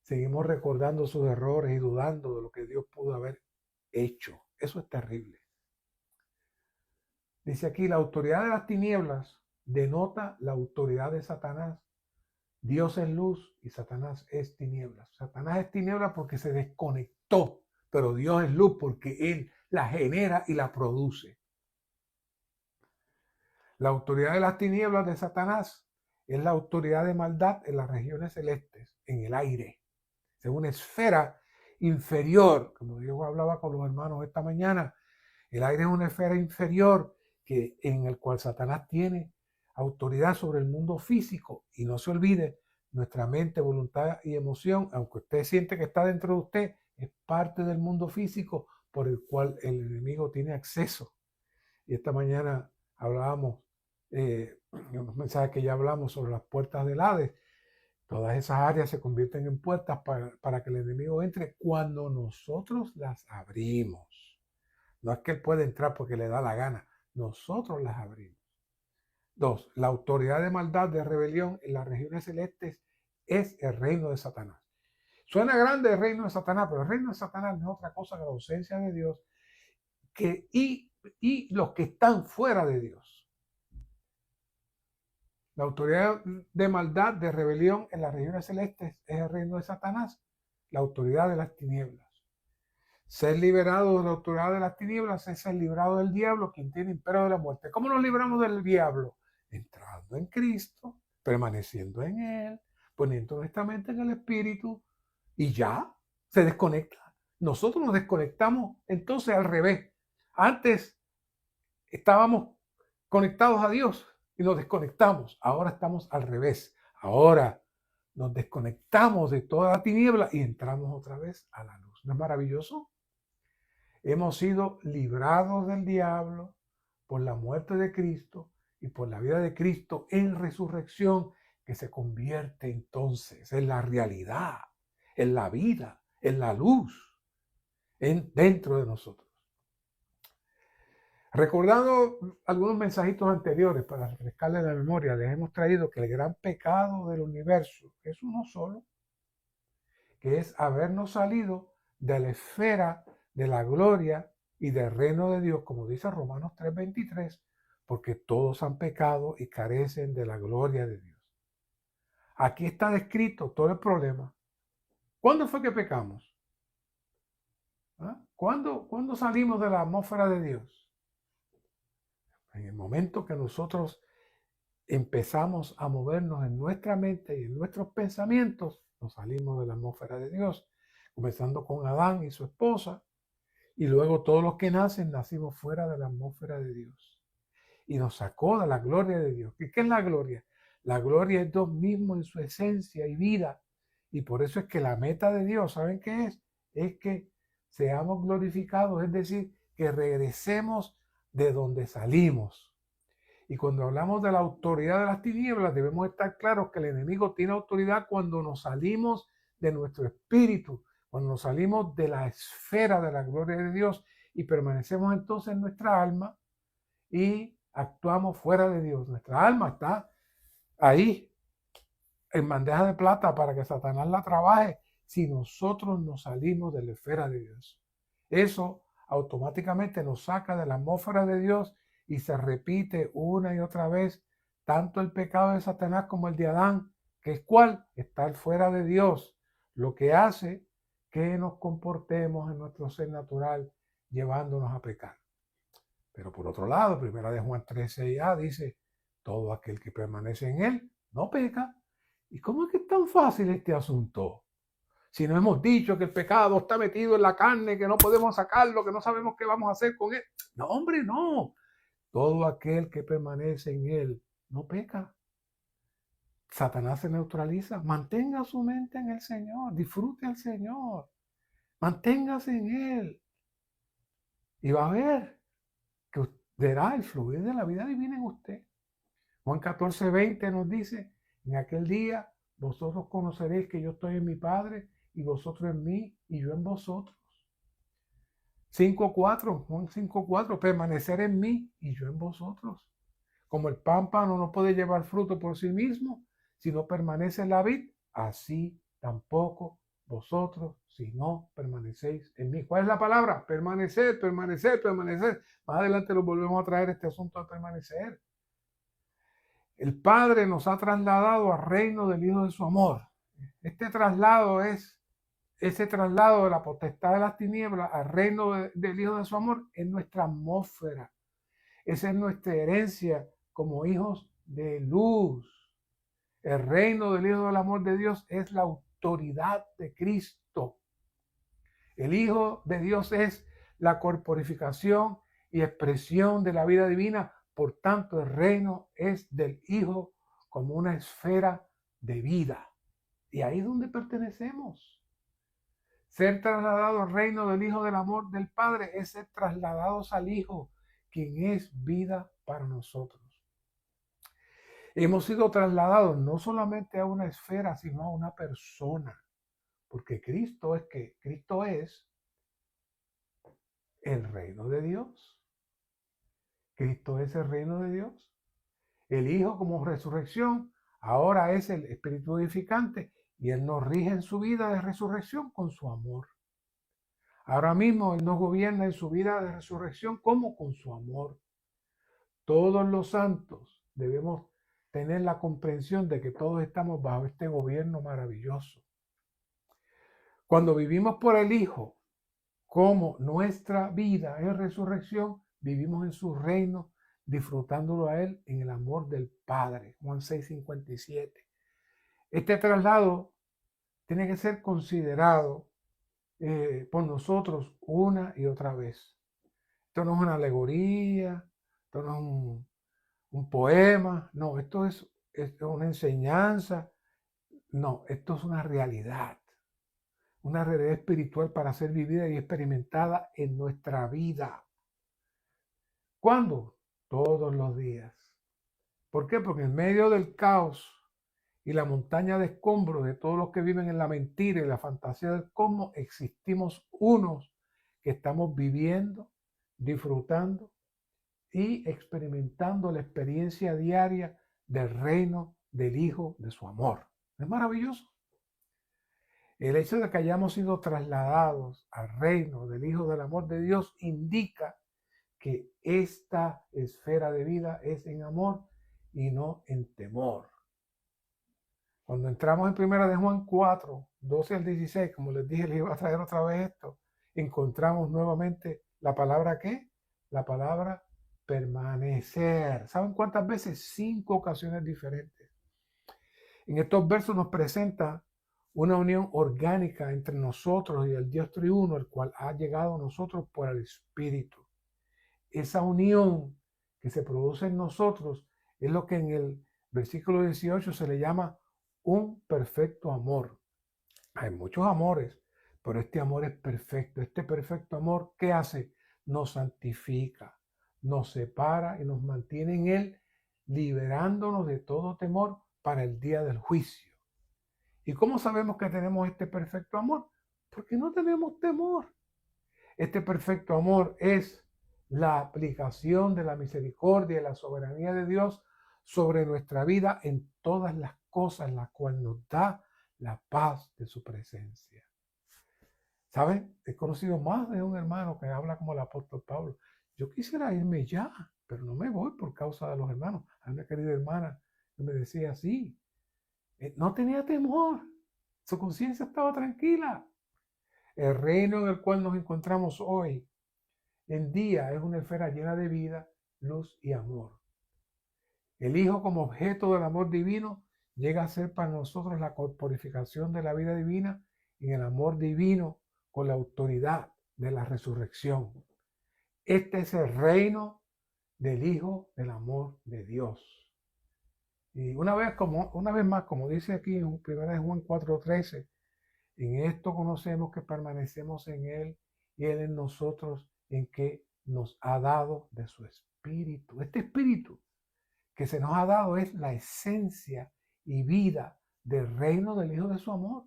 seguimos recordando sus errores y dudando de lo que Dios pudo haber hecho. Eso es terrible. Dice aquí, la autoridad de las tinieblas denota la autoridad de Satanás. Dios es luz y Satanás es tinieblas. Satanás es tinieblas porque se desconectó, pero Dios es luz porque Él la genera y la produce. La autoridad de las tinieblas de Satanás es la autoridad de maldad en las regiones celestes, en el aire. Es una esfera inferior, como yo hablaba con los hermanos esta mañana. El aire es una esfera inferior en el cual Satanás tiene autoridad sobre el mundo físico. Y no se olvide, nuestra mente, voluntad y emoción, aunque usted siente que está dentro de usted, es parte del mundo físico por el cual el enemigo tiene acceso. Y esta mañana hablábamos, en unos mensajes que ya hablamos sobre las puertas del Hades. Todas esas áreas se convierten en puertas para que el enemigo entre cuando nosotros las abrimos. No es que él puede entrar porque le da la gana, nosotros las abrimos. 2. La autoridad de maldad, de rebelión en las regiones celestes es el reino de Satanás. Suena grande el reino de Satanás, pero el reino de Satanás no es otra cosa que la ausencia de Dios y los que están fuera de Dios. La autoridad de maldad, de rebelión en las regiones celestes es el reino de Satanás, la autoridad de las tinieblas. Ser liberado de la autoridad de las tinieblas es ser librado del diablo, quien tiene imperio de la muerte. ¿Cómo nos libramos del diablo? Entrando en Cristo, permaneciendo en Él, poniendo nuestra mente en el Espíritu y ya se desconecta. Nosotros nos desconectamos entonces al revés. Antes estábamos conectados a Dios y nos desconectamos. Ahora estamos al revés. Ahora nos desconectamos de toda la tiniebla y entramos otra vez a la luz. ¿No es maravilloso? Hemos sido librados del diablo por la muerte de Cristo y por la vida de Cristo en resurrección, que se convierte entonces en la realidad, en la vida, en la luz, dentro de nosotros. Recordando algunos mensajitos anteriores para refrescarle la memoria, les hemos traído que el gran pecado del universo es uno solo, que es habernos salido de la esfera de la gloria y del reino de Dios, como dice Romanos 3:23, porque todos han pecado y carecen de la gloria de Dios. Aquí está descrito todo el problema. ¿Cuándo fue que pecamos? ¿Ah? ¿Cuándo salimos de la atmósfera de Dios? En el momento que nosotros empezamos a movernos en nuestra mente y en nuestros pensamientos, nos salimos de la atmósfera de Dios, comenzando con Adán y su esposa, y luego todos los que nacen nacimos fuera de la atmósfera de Dios. Y nos sacó de la gloria de Dios. ¿Qué es la gloria? La gloria es Dios mismo en su esencia y vida. Y por eso es que la meta de Dios, ¿saben qué es? Es que seamos glorificados, es decir, que regresemos de donde salimos. Y cuando hablamos de la autoridad de las tinieblas, debemos estar claros que el enemigo tiene autoridad cuando nos salimos de nuestro espíritu, cuando nos salimos de la esfera de la gloria de Dios y permanecemos entonces en nuestra alma y actuamos fuera de Dios. Nuestra alma está ahí en bandeja de plata para que Satanás la trabaje si nosotros nos salimos de la esfera de Dios. Eso automáticamente nos saca de la atmósfera de Dios y se repite una y otra vez tanto el pecado de Satanás como el de Adán, que es cuál, estar fuera de Dios, lo que hace que nos comportemos en nuestro ser natural llevándonos a pecar. Pero por otro lado, primera de Juan 13:6a dice, todo aquel que permanece en él no peca. ¿Y cómo es que es tan fácil este asunto? Si no hemos dicho que el pecado está metido en la carne, que no podemos sacarlo, que no sabemos qué vamos a hacer con él. No, hombre, no. Todo aquel que permanece en él no peca. Satanás se neutraliza. Mantenga su mente en el Señor. Disfrute al Señor. Manténgase en él. Y va a ver que verá el fluir de la vida divina en usted. Juan 14:20 nos dice, en aquel día vosotros conoceréis que yo estoy en mi Padre y vosotros en mí y yo en vosotros. 5:4, Juan 5:4, permanecer en mí y yo en vosotros. Como el pámpano no puede llevar fruto por sí mismo, si no permanece en la vid, así tampoco vosotros, si no permanecéis en mí. ¿Cuál es la palabra? Permanecer, permanecer, permanecer. Más adelante lo volvemos a traer este asunto de permanecer. El Padre nos ha trasladado al reino del Hijo de su amor. Este traslado es ese traslado de la potestad de las tinieblas al reino del Hijo de su amor en nuestra atmósfera. Esa es nuestra herencia como hijos de luz. El reino del Hijo del amor de Dios es la autoridad de Cristo. El Hijo de Dios es la corporificación y expresión de la vida divina. Por tanto, el reino es del Hijo como una esfera de vida. Y ahí es donde pertenecemos. Ser trasladados al reino del Hijo del amor del Padre es ser trasladados al Hijo, quien es vida para nosotros. Hemos sido trasladados no solamente a una esfera, sino a una persona. Porque Cristo es el reino de Dios. Cristo es el reino de Dios. El Hijo como resurrección ahora es el Espíritu edificante y Él nos rige en su vida de resurrección con su amor. Ahora mismo Él nos gobierna en su vida de resurrección como con su amor. Todos los santos debemos tener la comprensión de que todos estamos bajo este gobierno maravilloso. Cuando vivimos por el Hijo, como nuestra vida es resurrección, vivimos en su reino, disfrutándolo a Él en el amor del Padre. Juan 6:57. Este traslado tiene que ser considerado por nosotros una y otra vez. Esto no es una alegoría, esto no es un poema, no, esto es una enseñanza, no, esto es una realidad espiritual para ser vivida y experimentada en nuestra vida. ¿Cuándo? Todos los días. ¿Por qué? Porque en medio del caos y la montaña de escombros de todos los que viven en la mentira y la fantasía del cosmos, existimos unos que estamos viviendo, disfrutando y experimentando la experiencia diaria del reino del Hijo de su amor. ¿Es maravilloso? El hecho de que hayamos sido trasladados al reino del Hijo del amor de Dios indica que esta esfera de vida es en amor y no en temor. Cuando entramos en 1 de Juan 4, 12 al 16, como les dije, les iba a traer otra vez esto, encontramos nuevamente la palabra ¿qué? La palabra permanecer. ¿Saben cuántas veces? 5 ocasiones diferentes. En estos versos nos presenta una unión orgánica entre nosotros y el Dios triuno, el cual ha llegado a nosotros por el Espíritu. Esa unión que se produce en nosotros es lo que en el versículo 18 se le llama un perfecto amor. Hay muchos amores, pero este amor es perfecto. Este perfecto amor, ¿qué hace? Nos santifica, nos separa y nos mantiene en él, liberándonos de todo temor para el día del juicio. ¿Y cómo sabemos que tenemos este perfecto amor? Porque no tenemos temor. Este perfecto amor es la aplicación de la misericordia y la soberanía de Dios sobre nuestra vida en todas las cosas, la cual nos da la paz de su presencia. ¿Saben? He conocido más de un hermano que habla como el apóstol Pablo. Yo quisiera irme ya, pero no me voy por causa de los hermanos. Hay una querida hermana que me decía así. No tenía temor. Su conciencia estaba tranquila. El reino en el cual nos encontramos hoy en día es una esfera llena de vida, luz y amor. El Hijo como objeto del amor divino llega a ser para nosotros la corporificación de la vida divina en el amor divino con la autoridad de la resurrección. Este es el reino del Hijo del amor de Dios. Y una vez más, como dice aquí en 1 Juan 4:13, en esto conocemos que permanecemos en Él y Él en nosotros, en que nos ha dado de su Espíritu. Este Espíritu que se nos ha dado es la esencia y vida del reino del Hijo de su amor.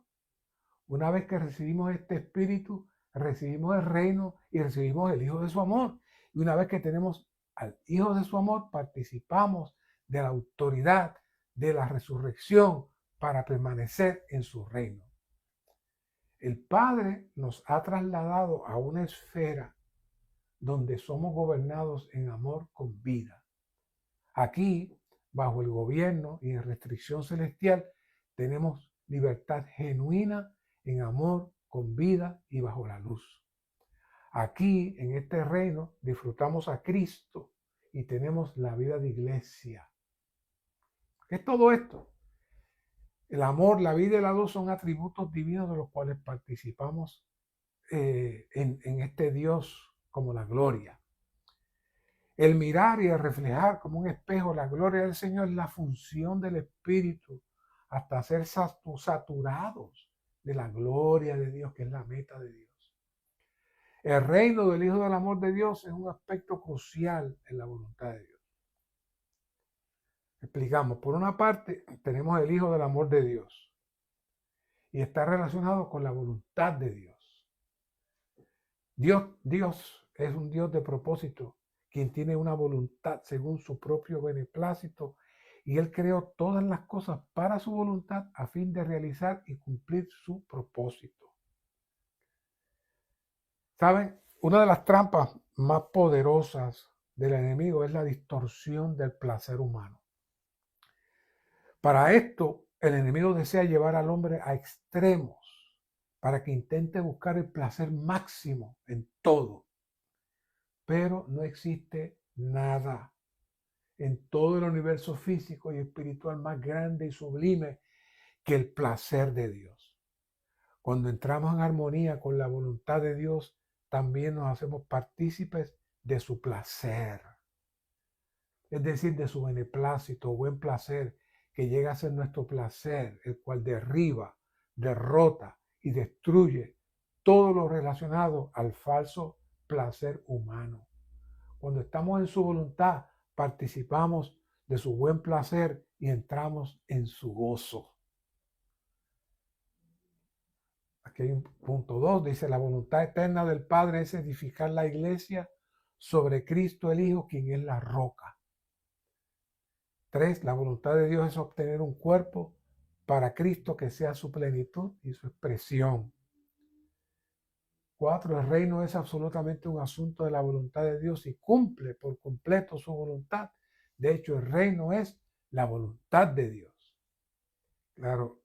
Una vez que recibimos este Espíritu, recibimos el reino y recibimos el Hijo de su amor. Y una vez que tenemos al Hijo de su amor, participamos de la autoridad de la resurrección para permanecer en su reino. El Padre nos ha trasladado a una esfera donde somos gobernados en amor con vida. Aquí, bajo el gobierno y en restricción celestial, tenemos libertad genuina en amor con vida y bajo la luz. Aquí, en este reino, disfrutamos a Cristo y tenemos la vida de iglesia. ¿Qué es todo esto? El amor, la vida y la luz son atributos divinos de los cuales participamos en este Dios como la gloria. El mirar y el reflejar como un espejo la gloria del Señor es la función del Espíritu hasta ser saturados de la gloria de Dios, que es la meta de Dios. El reino del Hijo del amor de Dios es un aspecto crucial en la voluntad de Dios. Explicamos, por una parte tenemos el Hijo del amor de Dios y está relacionado con la voluntad de Dios. Dios es un Dios de propósito, quien tiene una voluntad según su propio beneplácito, y Él creó todas las cosas para su voluntad a fin de realizar y cumplir su propósito. ¿Saben? Una de las trampas más poderosas del enemigo es la distorsión del placer humano. Para esto, el enemigo desea llevar al hombre a extremos para que intente buscar el placer máximo en todo. Pero no existe nada en todo el universo físico y espiritual más grande y sublime que el placer de Dios. Cuando entramos en armonía con la voluntad de Dios, también nos hacemos partícipes de su placer, es decir, de su beneplácito o buen placer, que llega a ser nuestro placer, el cual derriba, derrota y destruye todo lo relacionado al falso placer humano. Cuando estamos en su voluntad, participamos de su buen placer y entramos en su gozo. Aquí hay un punto 2, dice, la voluntad eterna del Padre es edificar la iglesia sobre Cristo el Hijo, quien es la roca. 3, la voluntad de Dios es obtener un cuerpo para Cristo que sea su plenitud y su expresión. 4, el reino es absolutamente un asunto de la voluntad de Dios y cumple por completo su voluntad. De hecho, el reino es la voluntad de Dios. Claro,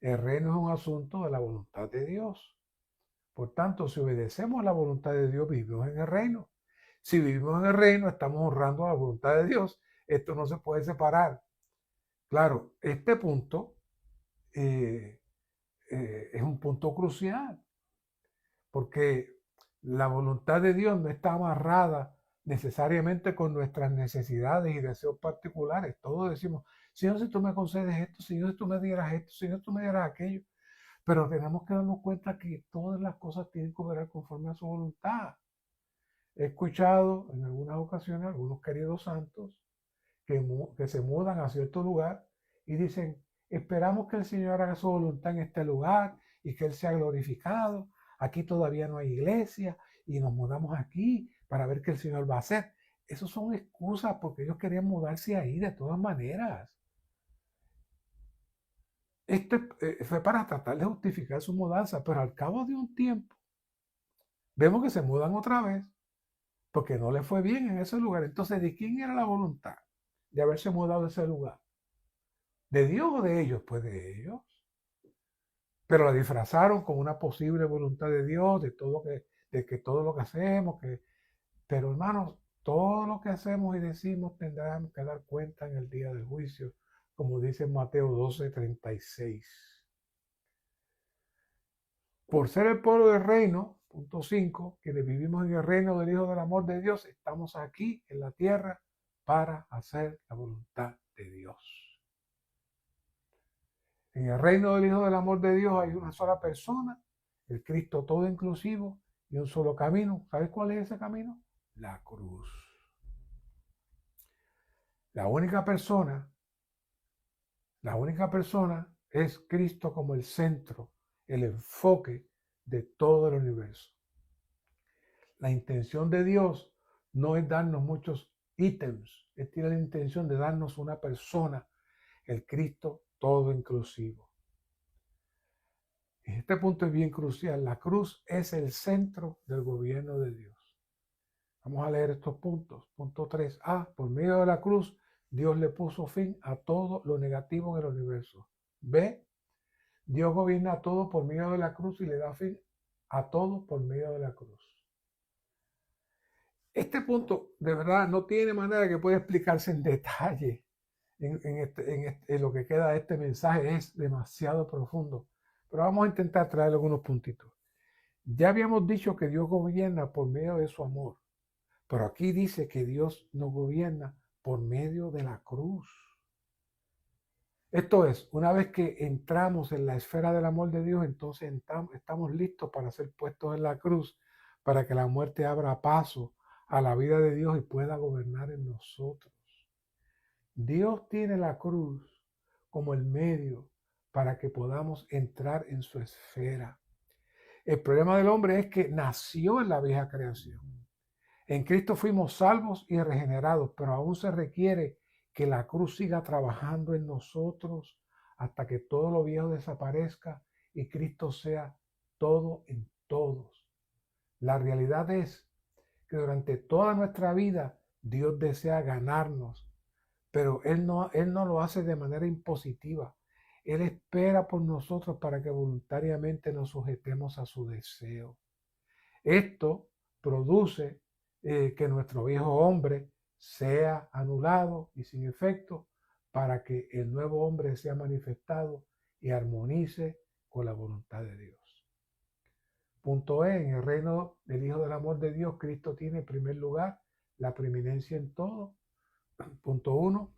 el reino es un asunto de la voluntad de Dios. Por tanto, si obedecemos la voluntad de Dios, vivimos en el reino. Si vivimos en el reino, estamos honrando la voluntad de Dios. Esto no se puede separar. Claro, este punto eh, es un punto crucial, porque la voluntad de Dios no está amarrada necesariamente con nuestras necesidades y deseos particulares. Todos decimos, Señor, si tú me concedes esto, Señor, si tú me dieras esto, Señor, si tú me dieras aquello. Pero tenemos que darnos cuenta que todas las cosas tienen que operar conforme a su voluntad. He escuchado en algunas ocasiones a algunos queridos santos que se mudan a cierto lugar y dicen, esperamos que el Señor haga su voluntad en este lugar y que Él sea glorificado. Aquí todavía no hay iglesia y nos mudamos aquí para ver qué el Señor va a hacer. Esas son excusas porque ellos querían mudarse ahí de todas maneras. Esto fue para tratar de justificar su mudanza, pero al cabo de un tiempo vemos que se mudan otra vez porque no le fue bien en ese lugar. Entonces, ¿de quién era la voluntad de haberse mudado de ese lugar? ¿De Dios o de ellos? Pues de ellos. Pero la disfrazaron con una posible voluntad de Dios, de que todo lo que hacemos, pero hermanos, todo lo que hacemos y decimos tendrán que dar cuenta en el día del juicio, como dice Mateo 12:36. Por ser el pueblo del reino, punto 5, quienes vivimos en el reino del Hijo del amor de Dios, estamos aquí en la tierra para hacer la voluntad de Dios. En el reino del Hijo del amor de Dios hay una sola persona, el Cristo todo inclusivo y un solo camino. ¿Sabes cuál es ese camino? La cruz. La única persona, la única persona es Cristo como el centro, el enfoque de todo el universo. La intención de Dios no es darnos muchos ítems, Él tiene la intención de darnos una persona, el Cristo todo inclusivo. Este punto es bien crucial. La cruz es el centro del gobierno de Dios. Vamos a leer estos puntos. Punto 3a. Por medio de la cruz, Dios le puso fin a todo lo negativo en el universo. B. Dios gobierna todo por medio de la cruz y le da fin a todo por medio de la cruz. Este punto, de verdad, no tiene manera que pueda explicarse en detalle en lo que queda de este mensaje. Es demasiado profundo. Pero vamos a intentar traer algunos puntitos. Ya habíamos dicho que Dios gobierna por medio de su amor, pero aquí dice que Dios nos gobierna por medio de la cruz. Esto es, una vez que entramos en la esfera del amor de Dios, entonces estamos listos para ser puestos en la cruz, para que la muerte abra paso a la vida de Dios y pueda gobernar en nosotros. Dios tiene la cruz como el medio para que podamos entrar en su esfera. El problema del hombre es que nació en la vieja creación. En Cristo fuimos salvos y regenerados, pero aún se requiere que la cruz siga trabajando en nosotros hasta que todo lo viejo desaparezca y Cristo sea todo en todos. La realidad es que durante toda nuestra vida Dios desea ganarnos, pero Él no lo hace de manera impositiva. Él espera por nosotros para que voluntariamente nos sujetemos a su deseo. Esto produce que nuestro viejo hombre sea anulado y sin efecto para que el nuevo hombre sea manifestado y armonice con la voluntad de Dios. Punto E, en el reino del Hijo del amor de Dios, Cristo tiene en primer lugar la preeminencia en todo. Punto 1,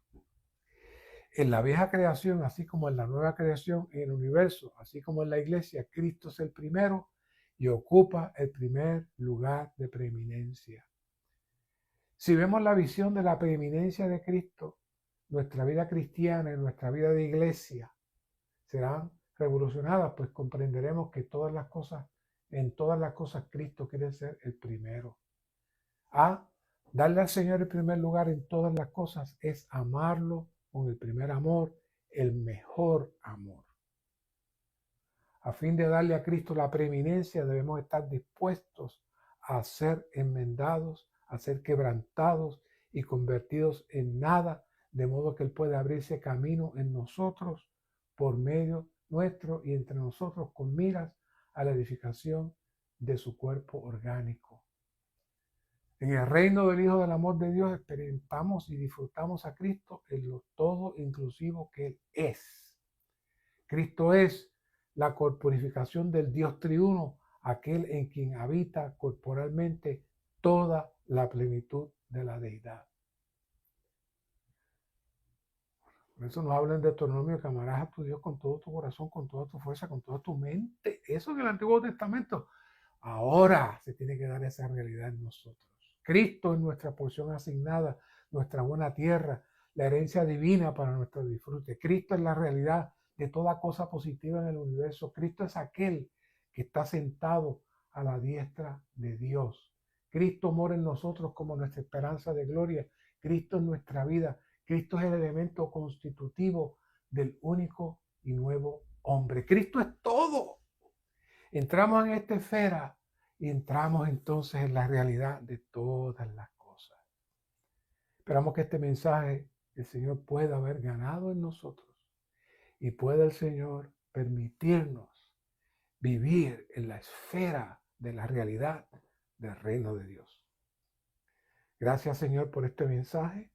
en la vieja creación, así como en la nueva creación, en el universo, así como en la iglesia, Cristo es el primero y ocupa el primer lugar de preeminencia. Si vemos la visión de la preeminencia de Cristo, nuestra vida cristiana y nuestra vida de iglesia serán revolucionadas, pues comprenderemos que en todas las cosas Cristo quiere ser el primero. Darle al Señor el primer lugar en todas las cosas es amarlo con el primer amor, el mejor amor. A fin de darle a Cristo la preeminencia, debemos estar dispuestos a ser enmendados, a ser quebrantados y convertidos en nada, de modo que Él puede abrirse camino en nosotros, por medio nuestro y entre nosotros, con miras a la edificación de su cuerpo orgánico. En el reino del Hijo del amor de Dios experimentamos y disfrutamos a Cristo en lo todo inclusivo que Él es. Cristo es la corporificación del Dios triuno, aquel en quien habita corporalmente toda la plenitud de la deidad. Por eso nos hablan de Deuteronomio, que amarás a tu Dios con todo tu corazón, con toda tu fuerza, con toda tu mente. Eso en el Antiguo Testamento. Ahora se tiene que dar esa realidad en nosotros. Cristo es nuestra porción asignada, nuestra buena tierra, la herencia divina para nuestro disfrute. Cristo es la realidad de toda cosa positiva en el universo. Cristo es aquel que está sentado a la diestra de Dios. Cristo mora en nosotros como nuestra esperanza de gloria. Cristo es nuestra vida. Cristo es el elemento constitutivo del único y nuevo hombre. Cristo es todo. Entramos en esta esfera y entramos entonces en la realidad de todas las cosas. Esperamos que este mensaje el Señor pueda haber ganado en nosotros y pueda el Señor permitirnos vivir en la esfera de la realidad del reino de Dios. Gracias, Señor, por este mensaje.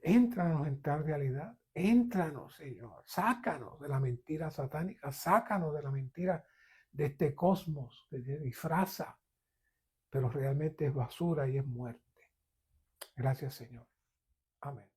Éntranos en tal realidad. Éntranos, Señor. Sácanos de la mentira satánica. Sácanos de la mentira de este cosmos que se disfraza, pero realmente es basura y es muerte. Gracias, Señor. Amén.